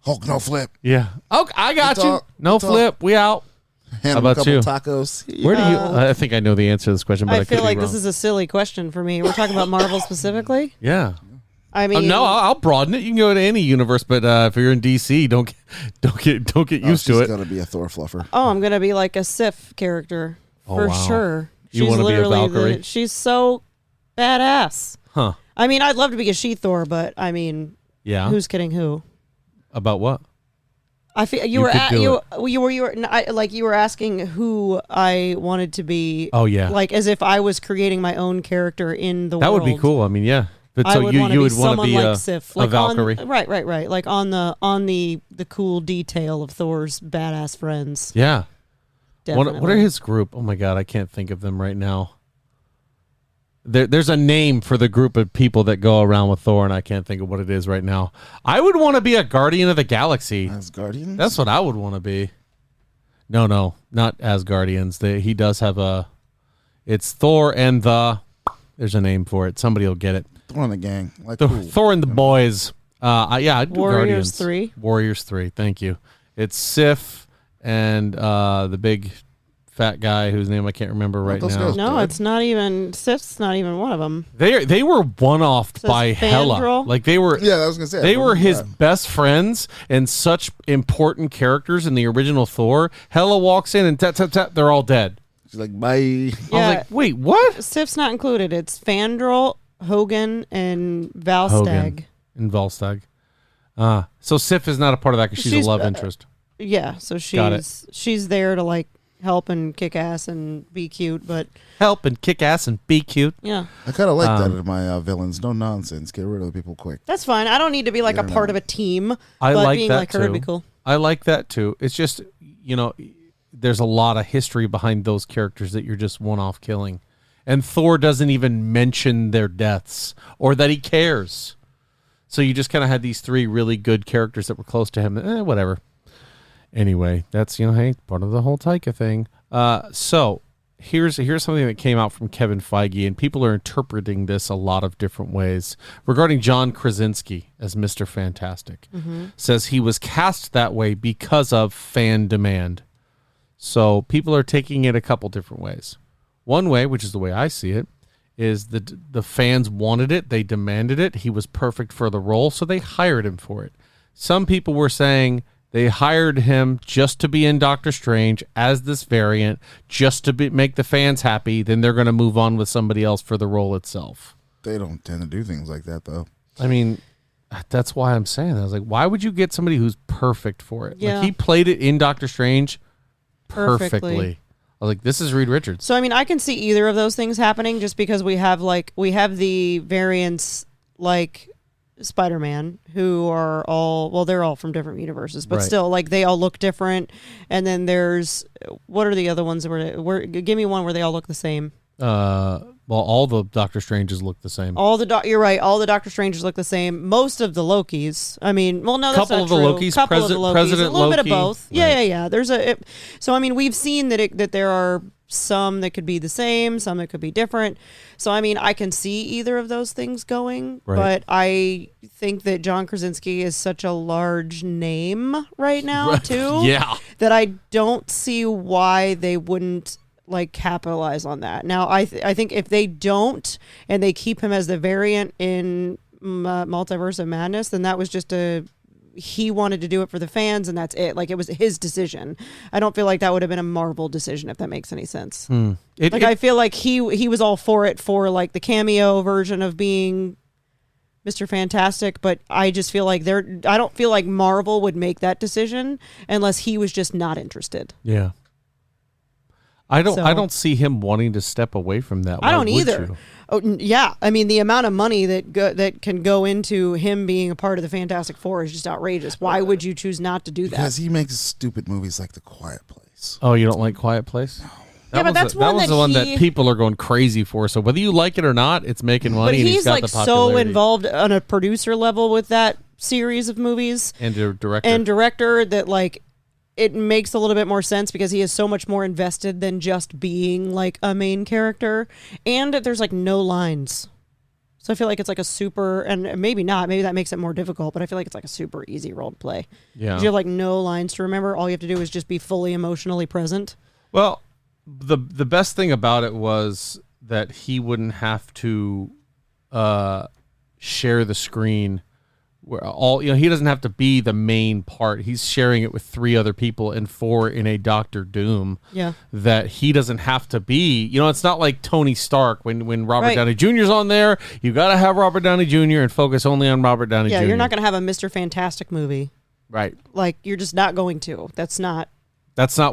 Hulk, no flip. Yeah. Okay, I got Good you. talk. No Good talk. flip. We out. Hand How him a about couple you? tacos. Where do you? I think I know the answer to this question, but I, I feel could like be this wrong. is a silly question for me. We're talking about Marvel specifically. Yeah. I mean, No, I'll broaden it. You can go to any universe, but if you're in DC, don't get used to she's it. gonna be a Thor fluffer. Oh, I'm gonna be like a Sif character for wow. sure. You She's wanna be a literally Valkyrie? she's so badass. Huh? I mean, I'd love to be a she-Thor, but I mean, Yeah. who's kidding who? About what? I feel You could do you were asking who I wanted to be. Oh yeah. Like as if I was creating my own character in the That world. would be cool. I mean, yeah. But I so would you wanna would be want to someone be like Sif, like a Valkyrie. Right. Like on the cool detail of Thor's badass friends. Yeah. Definitely. What are his group? Oh my god, I can't think of them right now. There's a name for the group of people that go around with Thor, and I can't think of what it is right now. I would want to be a Guardian of the Galaxy. Asgardians? That's what I would want to be. No, not Asgardians. He does have a... It's Thor and the... There's a name for it. Somebody will get it. Thor and the gang. Like Thor and the boys. Yeah, I'd do Warriors Guardians. 3. Warriors 3, thank you. It's Sif and the big... fat guy whose name I can't remember right now. No, it's not even. Sif's not even one of them. They were one-offed by Hela. Fandral? Like they were. Yeah, I was gonna say they were his best friends and such important characters in the original Thor. Hela walks in and tap tap tap. They're all dead. She's like, bye. Yeah. I was like, wait, what? Sif's not included. It's Fandral, Hogan, and Valstag. Hogan and Valstag. So Sif is not a part of that because she's a love interest. Yeah, so she's there to like help and kick ass and be cute, but help and kick ass and be cute. Yeah, I kind of like that in my villains. No nonsense. Get rid of the people quick. That's fine. I don't need to be like a part of a team. I but like being that like her too. would be cool. I like that too. It's just there's a lot of history behind those characters that you're just one-off killing, and Thor doesn't even mention their deaths or that he cares. So you just kind of had these three really good characters that were close to him. Whatever. Anyway, that's, hey, part of the whole Taika thing. So here's something that came out from Kevin Feige, and people are interpreting this a lot of different ways regarding John Krasinski as Mr. Fantastic. Mm-hmm. Says he was cast that way because of fan demand. So people are taking it a couple different ways. One way, which is the way I see it, is the fans wanted it, they demanded it, he was perfect for the role, so they hired him for it. Some people were saying they hired him just to be in Doctor Strange as this variant, just to make the fans happy. Then they're going to move on with somebody else for the role itself. They don't tend to do things like that, though. I mean, that's why I'm saying that. I was like, why would you get somebody who's perfect for it? Yeah. Like, he played it in Doctor Strange perfectly. I was like, this is Reed Richards. So, I mean, I can see either of those things happening just because we have the variants like Spider-Man who are they're all from different universes, but still, like, they all look different. And then there's, what are the other ones where give me one where they all look the same. All the Doctor Stranges look the same. You're right. All the Doctor Strangers look the same. Most of the Lokis. I mean, well, no, that's not true. Couple of the Lokis. President a little Loki. bit of both. Right. Yeah. There's so I mean, we've seen that there are some that could be the same, some that could be different. So I mean, I can see either of those things going, but I think that John Krasinski is such a large name right now too. Yeah. That I don't see why they wouldn't like capitalize on that. Now, I think if they don't and they keep him as the variant in Multiverse of Madness, then that was just he wanted to do it for the fans, and that's it. Like, it was his decision. I don't feel like that would have been a Marvel decision, if that makes any sense. I feel like he was all for it for like the cameo version of being Mr. Fantastic, but I just feel like I don't feel like Marvel would make that decision unless he was just not interested. Yeah. I don't see him wanting to step away from that. I don't either. Oh, yeah. I mean, the amount of money that can go into him being a part of the Fantastic Four is just outrageous. Why would you choose not to do that? Because he makes stupid movies like The Quiet Place. Oh, you don't like Quiet Place? No. That was the one that people are going crazy for. So whether you like it or not, it's making money. But he's got like the popularity. So involved on a producer level with that series of movies and director that like it makes a little bit more sense because he is so much more invested than just being like a main character, and there's like no lines. So I feel like it's like a super, and maybe not, maybe that makes it more difficult, but I feel like it's like a super easy role to play. Yeah. You have like no lines to remember. All you have to do is just be fully emotionally present. Well, the best thing about it was that he wouldn't have to share the screen. Where he doesn't have to be the main part. He's sharing it with 3 other people and 4 in a Doctor Doom. Yeah. That he doesn't have to be. It's not like Tony Stark when Robert Downey Jr.'s on there. You got to have Robert Downey Jr. and focus only on Robert Downey Jr. Yeah, you're not going to have a Mr. Fantastic movie. Right. Like, you're just not going to. That's not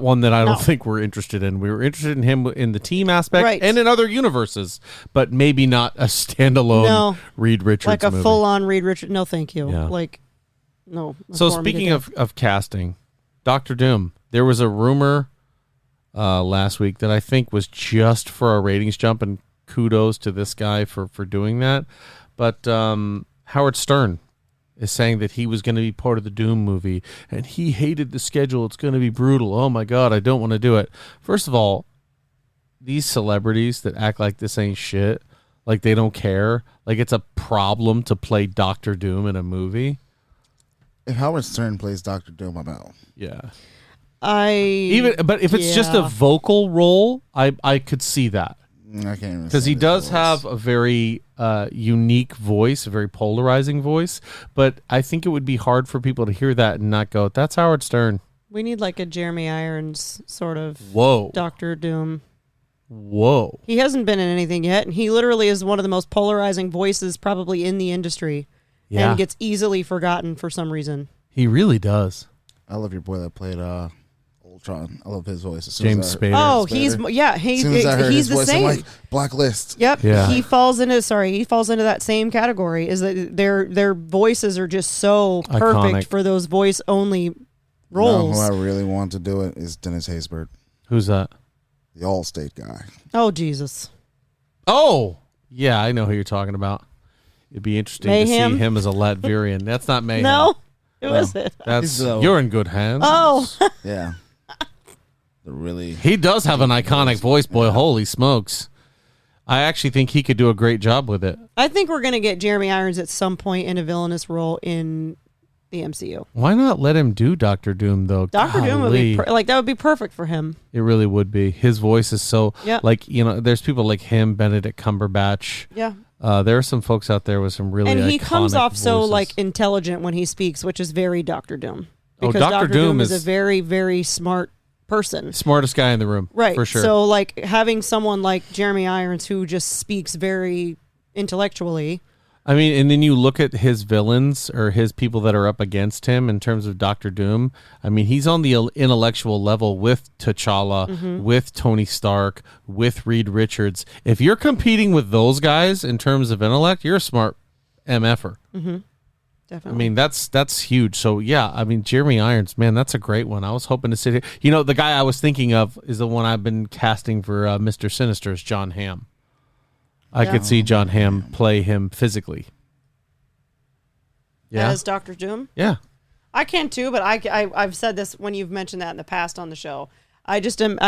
one that I don't think we're interested in. We were interested in him in the team aspect and in other universes, but maybe not a standalone Reed Richards like a movie. full-on Reed Richards. No, thank you. Yeah. Like, no. So speaking of casting, Doctor Doom, there was a rumor last week that I think was just for a ratings jump, and kudos to this guy for doing that. But Howard Stern is saying that he was going to be part of the Doom movie, and he hated the schedule. It's going to be brutal. Oh, my God, I don't want to do it. First of all, these celebrities that act like this ain't shit, like they don't care, like it's a problem to play Doctor Doom in a movie. If Howard Stern plays Doctor Doom, I'm out. Yeah. But if it's just a vocal role, I could see that. I can't even, because he does have a very unique voice, a very polarizing voice. But I think it would be hard for people to hear that and not go, "That's Howard Stern." We need like a Jeremy Irons sort of Whoa Doctor Doom. Whoa. He hasn't been in anything yet, and he literally is one of the most polarizing voices probably in the industry, and gets easily forgotten for some reason. He really does. I love your boy that played Ultron. I love his voice. James Spader. Oh, he's the voice, same. I'm like, Blacklist. Yep. Yeah. He falls into that same category. Is that their voices are just so perfect Iconic. for those voice only roles. No, who I really want to do it is Dennis Haysbert, Who's that? the Allstate guy. Oh Jesus. Oh, yeah, I know who you're talking about. It'd be interesting Mayhem? to see him as a Latvian. That's not Mayhem. No. Who is it? That's He's, you're in good hands. Oh. Yeah. Really. He does have an iconic voice, boy. Holy smokes. I actually think he could do a great job with it. I think we're going to get Jeremy Irons at some point in a villainous role in the MCU. Why not let him do Doctor Doom, though? Doctor Doom would be Golly. that would be perfect for him. It really would be. His voice is so, Yep. like, there's people like him, Benedict Cumberbatch. Yeah. There are some folks out there with some really And he iconic comes off so voices. like intelligent when he speaks, which is very Doctor Doom. Oh, Because Dr. Dr. Doom is is- a very, very smart person. Smartest guy in the room. Right. For sure. So like having someone like Jeremy Irons who just speaks very intellectually. I mean, and then you look at his villains or his people that are up against him in terms of Doctor Doom. I mean, he's on the intellectual level with T'Challa, with Tony Stark, with Reed Richards. If you're competing with those guys in terms of intellect, you're a smart MFer. I Definitely. mean, that's huge. So, yeah, I mean, Jeremy Irons, man, that's a great one. I was hoping to sit here. You know, the guy I was thinking of is the one I've been casting for Mr. Sinister is John Hamm. I could see John Hamm play him physically. Yeah. As Doctor Doom. Yeah. I can too, but I've said this when you've mentioned that in the past on the show. I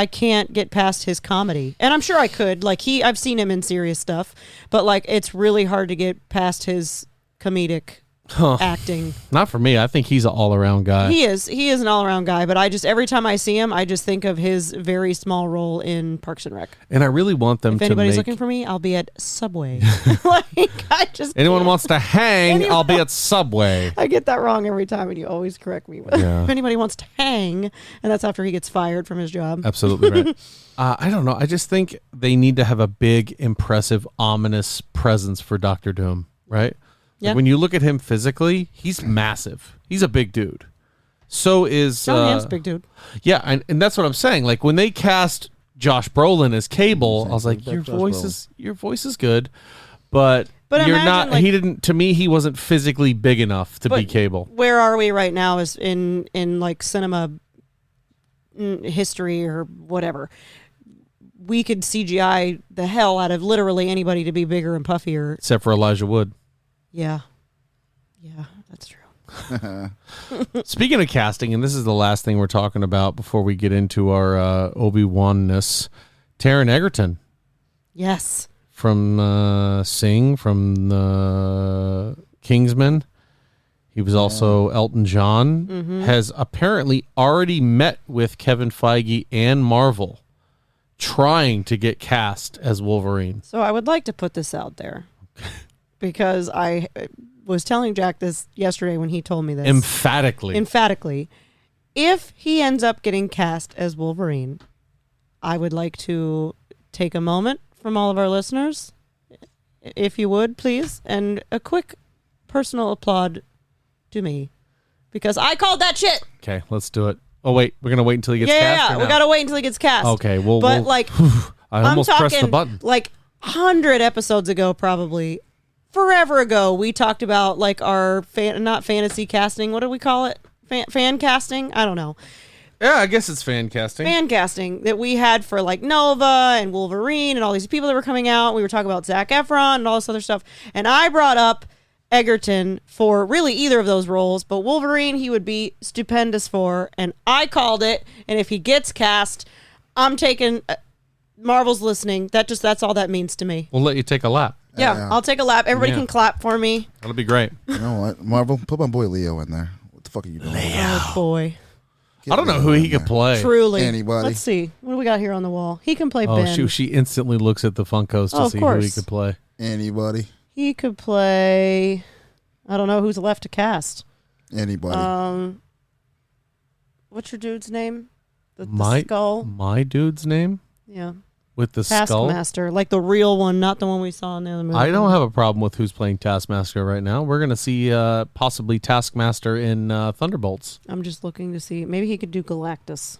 can't get past his comedy, and I'm sure I could. Like I've seen him in serious stuff, but like it's really hard to get past his comedic acting. Not for me. I think he's an all-around guy. He is an all-around guy, but every time I see him, I just think of his very small role in Parks and Rec. And I really want them If to anybody's make... looking for me, I'll be at Subway. Like I just Anyone can't. wants to hang, I'll be at Subway. I get that wrong every time, and you always correct me. Yeah. If anybody wants to hang, and that's after he gets fired from his job. Absolutely right. I don't know. I just think they need to have a big, impressive, ominous presence for Doctor Doom, right? Yeah. Like when you look at him physically, he's massive. He's a big dude. So is... John Hamm's a big dude. Yeah, and that's what I'm saying. Like when they cast Josh Brolin as Cable, I was like, Josh your voice is good, but you're imagine, not. like- He didn't. To me, he wasn't physically big enough to be But Cable. Where are we right now is in like cinema history or whatever. We could CGI the hell out of literally anybody to be bigger and puffier. Except for Elijah Wood. Yeah, that's true. Speaking of casting, and this is the last thing we're talking about before we get into our Obi-Wan-ness, Taron Egerton Yes. from Sing, from the Kingsman. He was also Elton John, has apparently already met with Kevin Feige and Marvel trying to get cast as Wolverine. So I would like to put this out there because I was telling Jack this yesterday when he told me this. Emphatically, if he ends up getting cast as Wolverine, I would like to take a moment from all of our listeners, if you would, please, and a quick personal applaud to me, because I called that shit. Okay, let's do it. Oh, wait, we're going to wait until he gets cast? Yeah, or we no? got to wait until he gets cast. Okay, well, but like, I almost I'm pressed the talking button. like 100 episodes ago, probably forever ago, we talked about like our not fantasy casting. What do we call it? Fan casting? I don't know. Yeah, I guess it's fan casting. Fan casting that we had for like Nova and Wolverine and all these people that were coming out. We were talking about Zac Efron and all this other stuff. And I brought up Egerton for really either of those roles, but Wolverine he would be stupendous for, and I called it. And if he gets cast, I'm taking Marvel's listening. That's all that means to me. We'll let you take a lap. Yeah. I'll take a lap. Everybody can clap for me. That'll be great. You know what, Marvel, put my boy Leo in there. What the fuck are you doing? Oh boy. Get I don't know Leo who in he could there. play. Truly. Anybody. Let's see. What do we got here on the wall? He can play Oh, Ben. she instantly looks at the Funkos to Oh, of see who he course. could play. Anybody. He could play. I don't know who's left to cast. Anybody. What's your dude's name? The My skull. My dude's name Yeah. with the skull. Taskmaster, like the real one, not the one we saw in the other movie. I don't have a problem with who's playing Taskmaster right now. We're gonna see possibly Taskmaster in Thunderbolts. I'm just looking to see. Maybe he could do Galactus.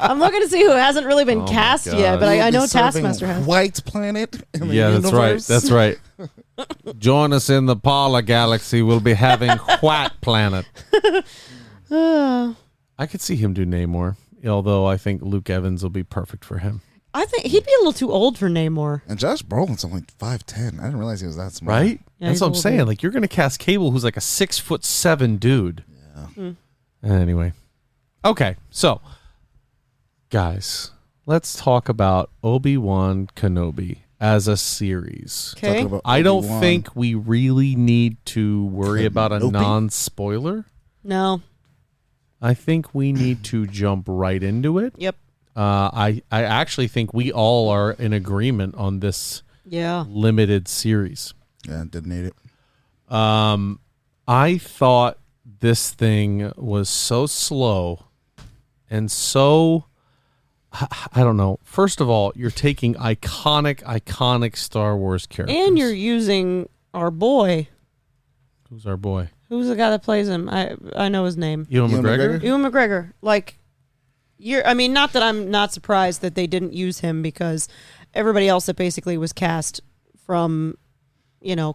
I'm looking to see who hasn't really been cast yet, but I know We'll be serving Taskmaster has. White planet in the Yeah, universe. that's right. Join us in the Paula Galaxy. We'll be having White Planet. I could see him do Namor, although I think Luke Evans will be perfect for him. I think he'd be a little too old for Namor. And Josh Brolin's only 5'10". I didn't realize he was that small. Right? Yeah, That's he's what I'm a little saying. bit. Like, you're going to cast Cable, who's like a 6'7" dude. Yeah. Anyway. Okay, so, guys, let's talk about Obi Wan Kenobi as a series. Okay. Talking about I don't Obi-Wan. think we really need to worry about a Kenobi? non-spoiler. No. I think we need to jump right into it. Yep. I actually think we all are in agreement on this Yeah. limited series. Yeah, didn't need it. I thought this thing was so slow and so, I don't know. First of all, you're taking iconic Star Wars characters. And you're using our boy. Who's our boy? Who's the guy that plays him? I know his name. Ewan Ewan McGregor? McGregor? Ewan McGregor. Like, I mean, not that I'm not surprised that they didn't use him because everybody else that basically was cast from,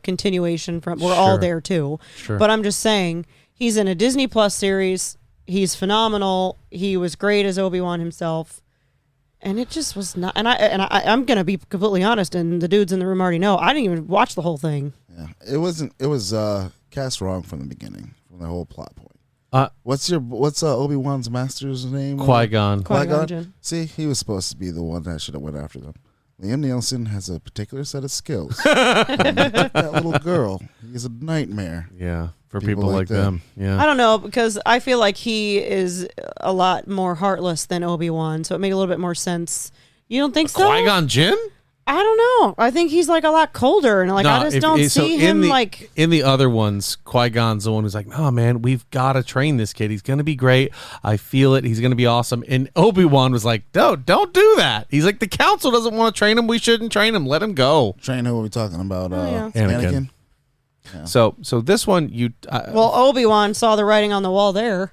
continuation from, we're all Sure. there too. Sure. But I'm just saying, he's in a Disney Plus series. He's phenomenal. He was great as Obi-Wan himself. And it just was not. And I'm gonna be completely honest. And the dudes in the room already know. I didn't even watch the whole thing. Yeah, it wasn't. It was cast wrong from the beginning, from the whole plot point. What's Obi-Wan's master's name? Qui-Gon. Qui-Gon Jinn. See, he was supposed to be the one that should have went after them. Liam Neeson has a particular set of skills. That little girl, he's a nightmare. Yeah, for People people like like them. Yeah. I don't know, because I feel like he is a lot more heartless than Obi-Wan, so it made a little bit more sense. You don't think so? Qui-Gon Jinn? I don't know. I think he's like a lot colder, and like I just don't see him like. In the other ones, Qui-Gon's the one who's like, "Oh man, we've got to train this kid. He's gonna be great. I feel it. He's gonna be awesome." And Obi-Wan was like, "No, don't do that." He's like, "The council doesn't want to train him. We shouldn't train him. Let him go." Train who are we talking about? yeah. Anakin. So this one, Well, Obi-Wan saw the writing on the wall there.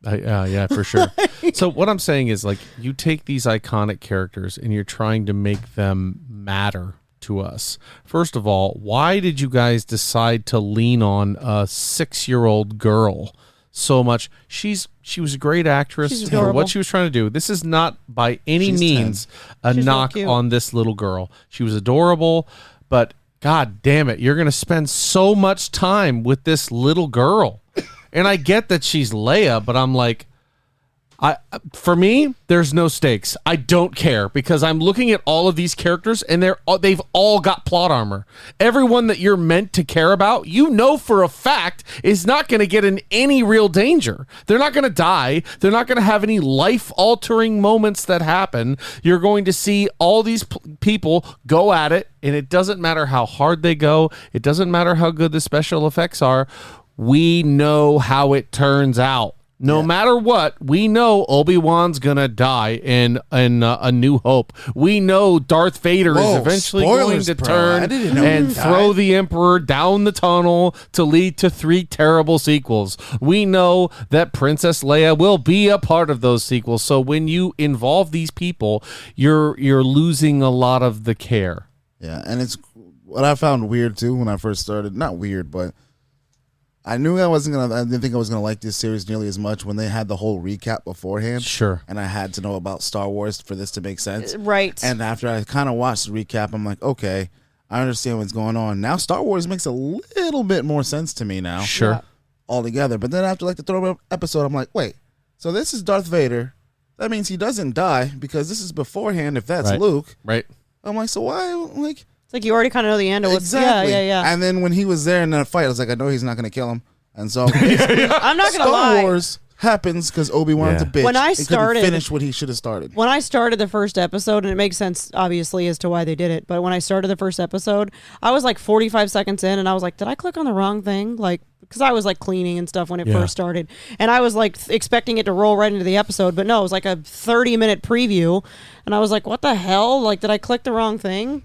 yeah, for sure. So what I'm saying is, like, you take these iconic characters and you're trying to make them matter to us. First of all, why did you guys decide to lean on a 6-year-old girl so much? She was a great actress She's for adorable. what she was trying to do. This is not by any She's means a She's real knock cute. on this little girl. She was adorable, but God damn it, you're going to spend so much time with this little girl. And I get that she's Leia, but I'm like, for me, there's no stakes. I don't care because I'm looking at all of these characters and they've all got plot armor. Everyone that you're meant to care about, for a fact, is not going to get in any real danger. They're not going to die. They're not going to have any life-altering moments that happen. You're going to see all these people go at it, and it doesn't matter how hard they go. It doesn't matter how good the special effects are. We know how it turns out. No matter what, we know Obi-Wan's gonna die in A New Hope. We know Darth Vader is eventually going spoilers, to bro. I turn didn't know and he throw died. the Emperor down the tunnel to lead to 3 terrible sequels. We know that Princess Leia will be a part of those sequels. So when you involve these people, you're losing a lot of the care. Yeah, and it's what I found weird too when I first started. Not weird, but I knew I didn't think I was gonna like this series nearly as much when they had the whole recap beforehand. Sure. And I had to know about Star Wars for this to make sense. Right. And after I kind of watched the recap, I'm like, okay, I understand what's going on. Now Star Wars makes a little bit more sense to me now. Sure. Yeah. Altogether. But then after like the third episode, I'm like, wait, so this is Darth Vader. That means he doesn't die because this is beforehand if that's Right. Luke. Right. I'm like, so why? Like, It's like you already kind of know the end of what's exactly. Yeah. And then when he was there in that fight, I was like, I know he's not going to kill him. And so I'm not gonna Star lie. Wars happens because Obi-Wan's Yeah. a bitch. When I and couldn't started- finish what he should have started. When I started the first episode, and it makes sense obviously as to why they did it, but when I started the first episode, I was like 45 seconds in, and I was like, did I click on the wrong thing? Like, because I was like cleaning and stuff when it Yeah. first started, and I was like expecting it to roll right into the episode, but no, it was like a 30-minute preview, and I was like, what the hell? Like, did I click the wrong thing?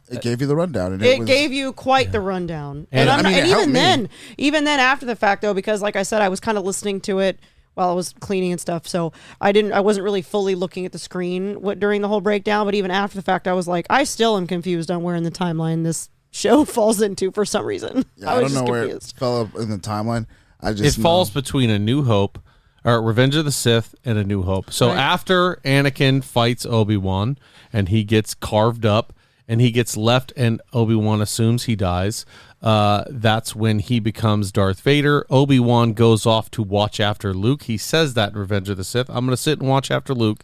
It gave you the rundown. And It was, gave you quite the rundown, And I'm I not, mean, and it helped even then after the fact though, because like I said, I was kind of listening to it while I was cleaning and stuff, so I wasn't really fully looking at the screen during the whole breakdown. But even after the fact, I was like, I still am confused on where in the timeline this show falls into for some reason. Yeah, I I was don't know just where it confused. fell up in the timeline. It falls between A New Hope, or Revenge of the Sith, and A New Hope. So Right. after Anakin fights Obi-Wan and he gets carved up and he gets left and Obi-Wan assumes he dies, that's when he becomes Darth Vader. Obi-Wan goes off to watch after Luke. He says that in Revenge of the Sith. I'm going to sit and watch after Luke.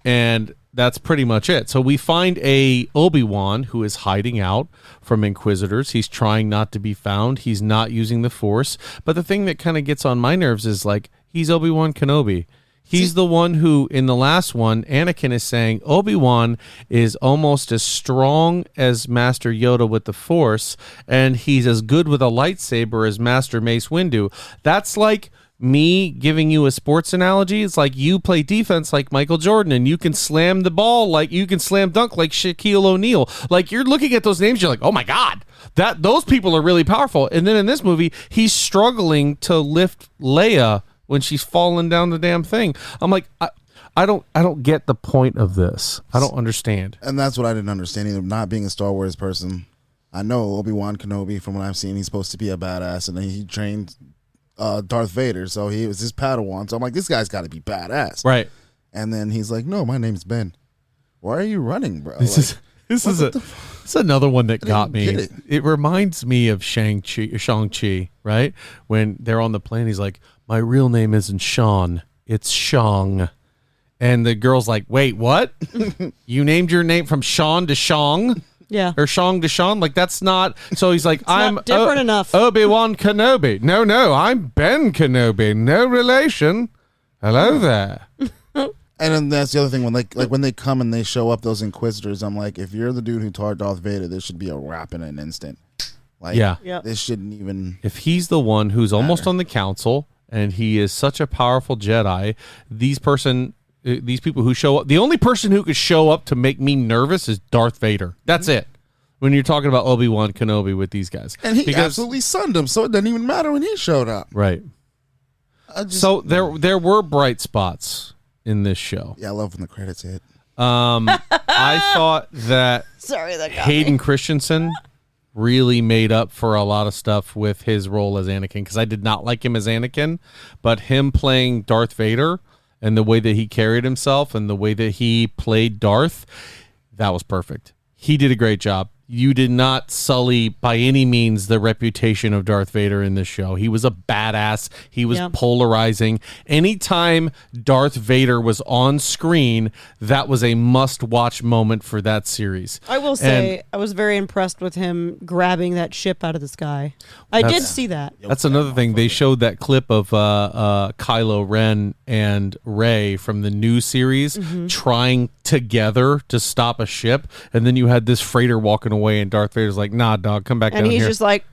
And that's pretty much it. So we find a Obi-Wan who is hiding out from Inquisitors. He's trying not to be found. He's not using the Force. But the thing that kind of gets on my nerves is like, he's Obi Wan Kenobi. He's the one who, in the last one, Anakin is saying Obi-Wan is almost as strong as Master Yoda with the Force, and he's as good with a lightsaber as Master Mace Windu. That's like me giving you a sports analogy. It's like you play defense like Michael Jordan, and you can slam the ball like you can slam dunk like Shaquille O'Neal. Like, you're looking at those names, you're like, oh my God, those people are really powerful. And then in this movie, he's struggling to lift Leia when she's falling down the damn thing. I'm like, I don't get the point of this. I don't understand. And that's what I didn't understand either. Not being a Star Wars person, I know Obi Wan Kenobi. From what I've seen, he's supposed to be a badass, and he trained Darth Vader, so he was his Padawan. So I'm like, this guy's got to be badass, Right. And then he's like, no, my name's Ben. Why are you running, bro? This is another one that got didn't me. get It reminds me of Shang-Chi, right? When they're on the plane, he's like, my real name isn't Sean, it's Shang. And the girl's like, wait, what? You named your name from Sean to Shang? Yeah. Or Shang to Sean? Like, that's not. So he's like, I'm not different enough. Obi Wan Kenobi. No, I'm Ben Kenobi. No relation. Hello there. And then that's the other thing, when they come and they show up, those Inquisitors, I'm like, if you're the dude who taught Darth Vader, this should be a wrap in an instant. Like, Yeah. Yep. this shouldn't even. If he's the one who's almost on the council and he is such a powerful Jedi, these people who show up, the only person who could show up to make me nervous is Darth Vader. That's it. When you're talking about Obi-Wan Kenobi with these guys. And he absolutely sunned him, so it doesn't even matter when he showed up. Right. So there were bright spots in this show. Yeah, I love when the credits hit. I thought that Sorry, that got Hayden me. Christensen really made up for a lot of stuff with his role as Anakin, because I did not like him as Anakin, but him playing Darth Vader and the way that he carried himself and the way that he played Darth, that was perfect. He did a great job. You did not sully by any means the reputation of Darth Vader in this show. He was a badass. He was polarizing. Anytime Darth Vader was on screen, that was a must-watch moment for that series. I will say, I was very impressed with him grabbing that ship out of the sky. I did see that. That's another thing. They showed that clip of Kylo Ren and Rey from the new series trying together to stop a ship, and then you had this freighter walking away, and Darth Vader's like, nah, dog, come back down here. And he's just like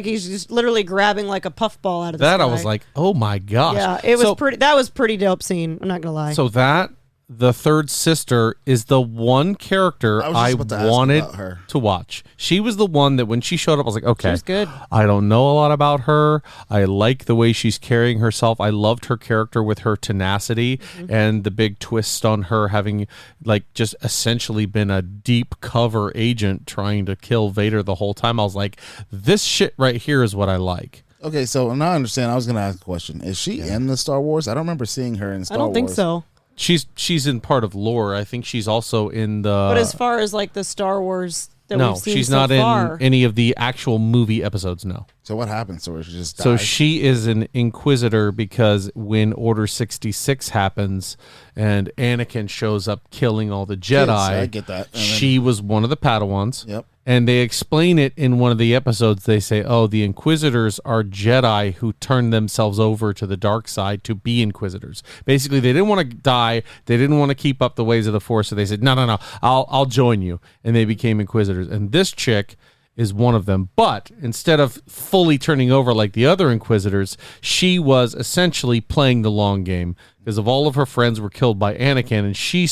he's just literally grabbing like a puffball out of the sky. That I was like, oh my gosh. Yeah, it was pretty. That was pretty dope scene. I'm not gonna lie. So that the third sister is the one character I wanted to watch. She was the one that when she showed up, I was like, okay, she was good. I don't know a lot about her. I like the way she's carrying herself. I loved her character with her tenacity and the big twist on her having like just essentially been a deep cover agent trying to kill Vader the whole time. I was like, this shit right here is what I like. Okay, so now I understand. I was going to ask a question. Is she in the Star Wars? I don't remember seeing her in Star Wars. I don't think so. She's in part of lore. I think she's also in the. But as far as like the Star Wars that we've seen she's so not far, in any of the actual movie episodes. No. So what happens to her? She just dies? So she is an Inquisitor because when Order 66 happens and Anakin shows up killing all the Jedi, I get that. She was one of the Padawans. Yep. And they explain it in one of the episodes. They say, oh, the Inquisitors are Jedi who turned themselves over to the dark side to be Inquisitors. Basically, they didn't want to die. They didn't want to keep up the ways of the Force. So they said, no, I'll join you. And they became Inquisitors. And this chick is one of them. But instead of fully turning over like the other Inquisitors, she was essentially playing the long game because of all of her friends were killed by Anakin, and she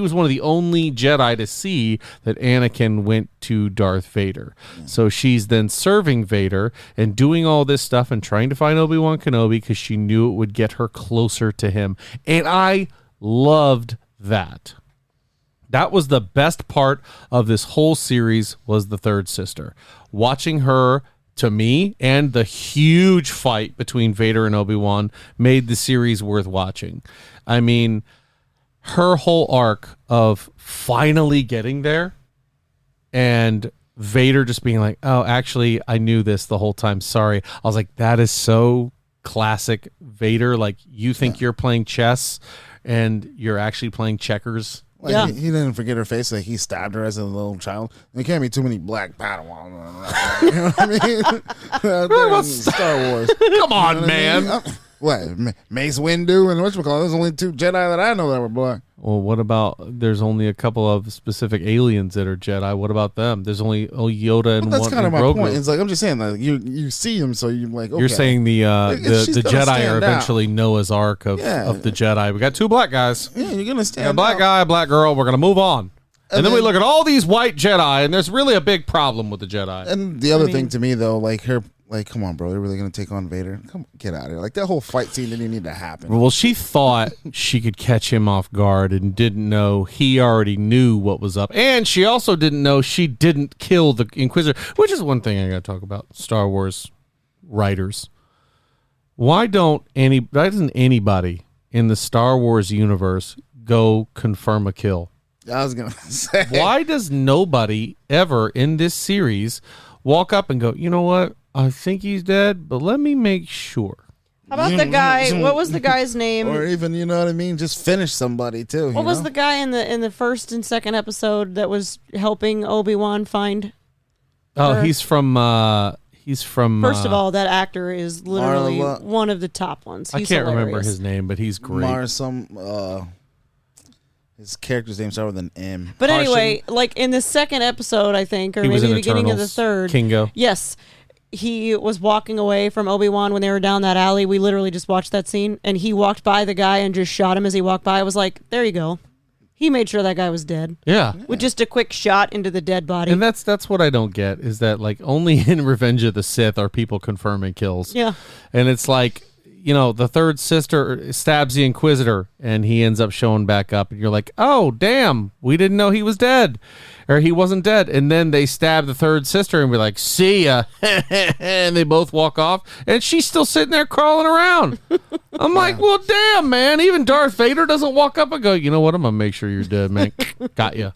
was one of the only Jedi to see that Anakin went to Darth Vader. So she's then serving Vader and doing all this stuff and trying to find Obi Wan Kenobi because she knew it would get her closer to him. And I loved that. That was the best part of this whole series, was the third sister. Watching her, to me, and the huge fight between Vader and Obi-Wan made the series worth watching. I mean, her whole arc of finally getting there and Vader just being like, oh, actually, I knew this the whole time. Sorry. I was like, that is so classic Vader. Like, you think you're playing chess and you're actually playing checkers. Like, he didn't forget her face. Like, he stabbed her as a little child. There can't be too many black Padawans. You know what I mean? Star Wars. Come on, man. I mean? What? Mace Windu and whatchamacallit. There's only 2 Jedi that I know that were black. Well, what about, there's only a couple of specific aliens that are Jedi. What about them? There's only Yoda and that's kind of my Grogu. point. It's like, I'm just saying, like, you see them, so you're like, okay. You're saying the Jedi are eventually out. Noah's Ark of the Jedi. We got 2 black guys. Yeah, you're going to stand a black guy, a black girl. We're going to move on. And then we look at all these white Jedi, and there's really a big problem with the Jedi. And the other thing to me, though, like her... Like, come on, bro. They're really going to take on Vader? Come get out of here. Like, that whole fight scene didn't even need to happen. Well, she thought she could catch him off guard and didn't know he already knew what was up. And she also didn't know she didn't kill the Inquisitor, which is one thing I got to talk about. Star Wars writers. Why doesn't anybody in the Star Wars universe go confirm a kill? I was going to say. Why does nobody ever in this series walk up and go, you know what? I think he's dead, but let me make sure. How about the guy? What was the guy's name? Or even, you know what I mean? Just finish somebody too. What was the guy in the first and second episode that was helping Obi-Wan find? Oh, he's from. First of all, that actor is literally one of the top ones. He's I can't hilarious. remember his name, but he's great. His character's name started with an M. But anyway, like in the second episode, I think, or maybe the beginning of the third. Kingo. Yes. He was walking away from Obi-Wan when they were down that alley. We literally just watched that scene, and he walked by the guy and just shot him as he walked by. I was like, there you go. He made sure that guy was dead. Yeah. With just a quick shot into the dead body. And that's what I don't get, is that like only in Revenge of the Sith are people confirming kills. Yeah. And it's like, you know, the third sister stabs the Inquisitor and he ends up showing back up and you're like, oh, damn, we didn't know he was dead. Or he wasn't dead. And then they stab the third sister and be like, see ya. And they both walk off and she's still sitting there crawling around. I'm like, well, damn, man. Even Darth Vader doesn't walk up and go, you know what? I'm going to make sure you're dead, man. Got you.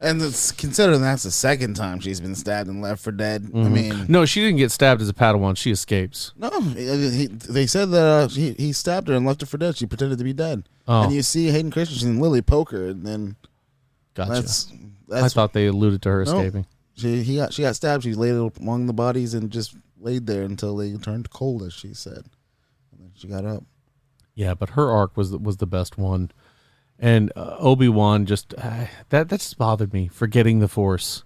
And considering that's the second time she's been stabbed and left for dead. Mm-hmm. I mean, no, she didn't get stabbed as a Padawan. She escapes. No, they said that he stabbed her and left her for dead. She pretended to be dead. Oh. And you see Hayden Christensen and Lily poke her, and then gotcha. I thought they alluded to her escaping. She got stabbed. She laid among the bodies and just laid there until they turned cold, as she said. And then she got up. Yeah, but her arc was the best one. And Obi-Wan just that just bothered me, forgetting the Force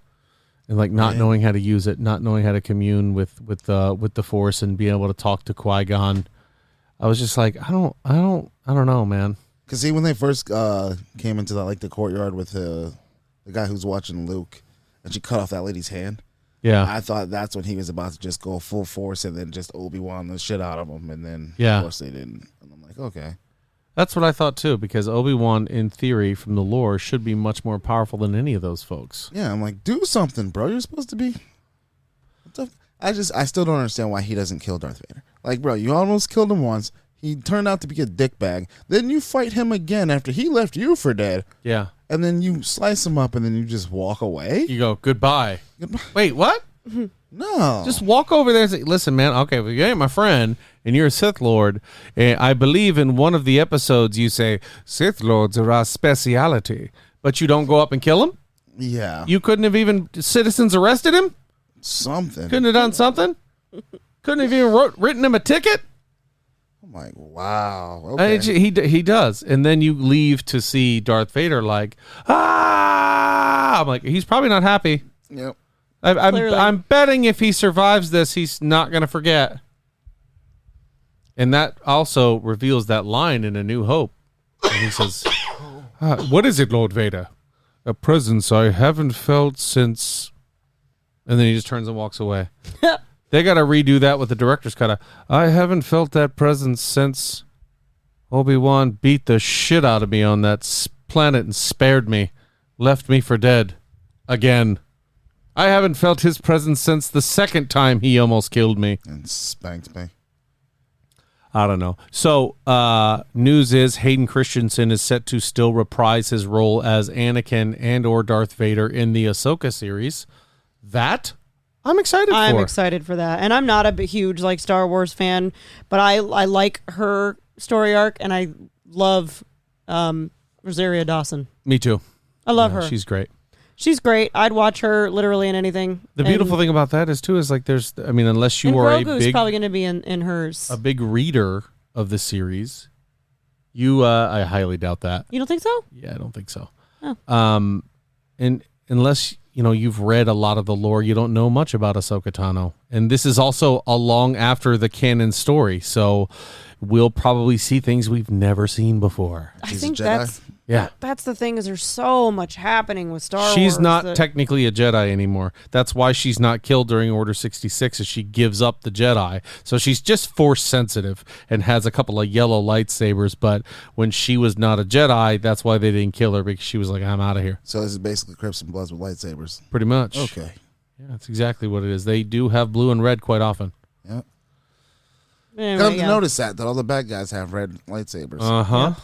and like not knowing how to use it, not knowing how to commune with the Force and being able to talk to Qui-Gon. I was just like, I don't know, man. Because see, when they first came into the courtyard with the guy who's watching Luke, and she cut off that lady's hand. Yeah, I thought that's when he was about to just go full force and then just Obi-Wan the shit out of him, and then of course they didn't. And I'm like, okay. That's what I thought too, because Obi-Wan, in theory, from the lore, should be much more powerful than any of those folks. Yeah, I'm like, do something, bro. You're supposed to be. I still don't understand why he doesn't kill Darth Vader. Like, bro, you almost killed him once. He turned out to be a dickbag. Then you fight him again after he left you for dead. Yeah. And then you slice him up and then you just walk away? You go, goodbye. Wait, what? No. Just walk over there and say, listen, man, okay, well, you ain't my friend, and you're a Sith Lord, and I believe in one of the episodes you say, Sith Lords are our speciality, but you don't go up and kill him? Yeah. You couldn't have even, citizens arrested him? Something. Couldn't have done something? Couldn't have even written him a ticket? I'm like, wow. Okay. He does. And then you leave to see Darth Vader like, I'm like, he's probably not happy. Yep. I'm betting if he survives this, he's not going to forget. And that also reveals that line in A New Hope. And he says, what is it, Lord Vader? A presence I haven't felt since... And then he just turns and walks away. They got to redo that with the director's cut. I haven't felt that presence since Obi-Wan beat the shit out of me on that planet and spared me. Left me for dead. Again. I haven't felt his presence since the second time he almost killed me. And spanked me. I don't know. So, news is Hayden Christensen is set to still reprise his role as Anakin and or Darth Vader in the Ahsoka series. That I'm excited for. I'm excited for that. And I'm not a huge like Star Wars fan, but I like her story arc, and I love Rosario Dawson. Me too. I love her. She's great. She's great. I'd watch her literally in anything. The beautiful thing about that is too is like there's unless you are Grogu's probably going to be in hers. A big reader of the series, I highly doubt that. You don't think so? Yeah, I don't think so. Oh. And unless you've read a lot of the lore, you don't know much about Ahsoka Tano. And this is also a long after the canon story, so we'll probably see things we've never seen before. I think that's the thing is there's so much happening with Star Wars. She's not technically a Jedi anymore. That's why she's not killed during Order 66 is she gives up the Jedi. So she's just force sensitive and has a couple of yellow lightsabers, but when she was not a Jedi, that's why they didn't kill her, because she was like, I'm out of here. So this is basically Crips and Bloods with lightsabers. Pretty much. Okay. Yeah, that's exactly what it is. They do have blue and red quite often. Yeah. Anyway, Come to notice that all the bad guys have red lightsabers. Uh-huh. Yeah.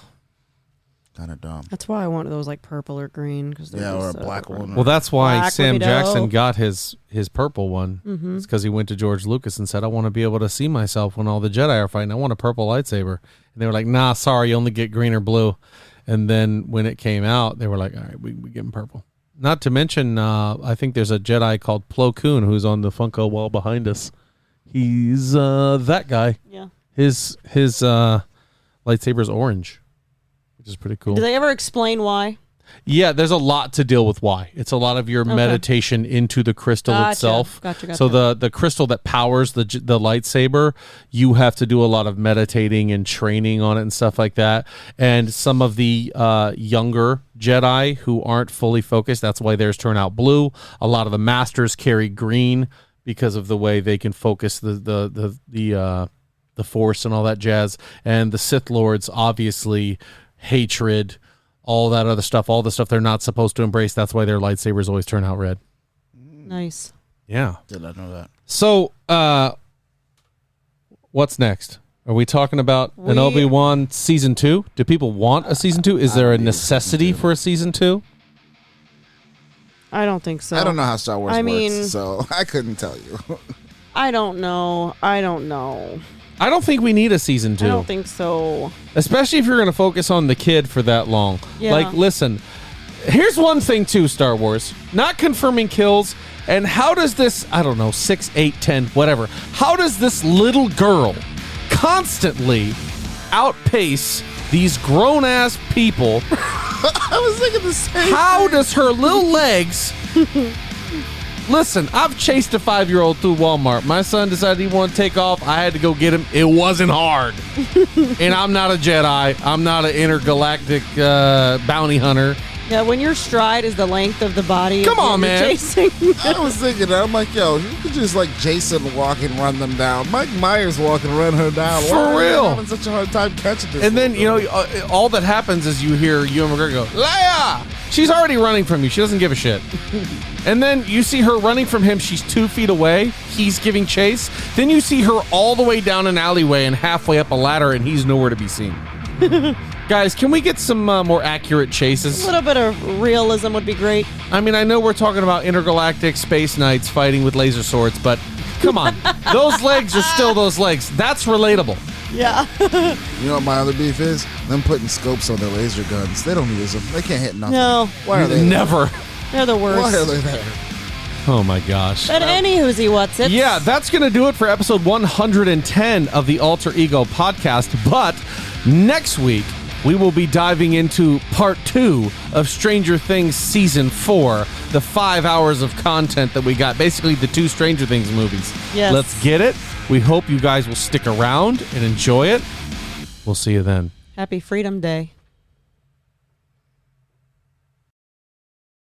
Kind of dumb. That's why I want those like purple or green. Or a black one. Well, that's why Black Sam would be Jackson dope. got his purple one. Mm-hmm. It's because he went to George Lucas and said, I want to be able to see myself when all the Jedi are fighting. I want a purple lightsaber. And they were like, nah, sorry, you only get green or blue. And then when it came out, they were like, all right, we give him purple. Not to mention, I think there's a Jedi called Plo Koon who's on the Funko wall behind us. He's that guy. Yeah. His lightsaber's orange, which is pretty cool. Do they ever explain why? Yeah, there's a lot to deal with why. It's a lot of your meditation into the crystal itself. Gotcha. So the crystal that powers the lightsaber, you have to do a lot of meditating and training on it and stuff like that. And some of the younger Jedi who aren't fully focused, that's why theirs turn out blue. A lot of the masters carry green because of the way they can focus the Force and all that jazz. And the Sith Lords, obviously, hatred, all that other stuff, all the stuff they're not supposed to embrace. That's why their lightsabers always turn out red. Nice. Yeah. Did I know that? So, what's next? Are we talking about an Obi-Wan season 2? Do people want a season 2? Is there a necessity for a season 2? I don't think so. I don't know how Star Wars works, so I couldn't tell you. I don't know. I don't think we need a season 2. I don't think so. Especially if you're going to focus on the kid for that long. Yeah. Like, listen, here's one thing too, Star Wars. Not confirming kills. And how does this, I don't know, 6, 8, 10, whatever. How does this little girl constantly outpace these grown-ass people? I was thinking the same How does her little legs... Listen, I've chased a 5-year-old through Walmart. My son decided he wanted to take off. I had to go get him. It wasn't hard. And I'm not a Jedi. I'm not an intergalactic bounty hunter. Yeah, when your stride is the length of the body. Come on, man. Chasing. I was thinking that. I'm like, yo, you could just like Jason walk and run them down. Mike Myers walk and run her down. For Why are real. you having such a hard time catching this? And then, all that happens is you hear Ewan McGregor go, Leia! She's already running from you. She doesn't give a shit. And then you see her running from him. She's 2 feet away. He's giving chase. Then you see her all the way down an alleyway and halfway up a ladder, and he's nowhere to be seen. Guys, can we get some more accurate chases? A little bit of realism would be great. I mean, I know we're talking about intergalactic space knights fighting with laser swords, but come on. Those legs are still those legs. That's relatable. Yeah. You know what my other beef is? Them putting scopes on their laser guns. They don't use them. They can't hit nothing. No. Why are they there? Never. They're the worst. Why are they there? Oh, my gosh. But any whoosy what's it? Yeah, that's going to do it for episode 110 of the Alter Ego podcast. But next week, we will be diving into part 2 of Stranger Things season 4, the 5 hours of content that we got, basically the 2 Stranger Things movies. Yes. Let's get it. We hope you guys will stick around and enjoy it. We'll see you then. Happy Freedom Day.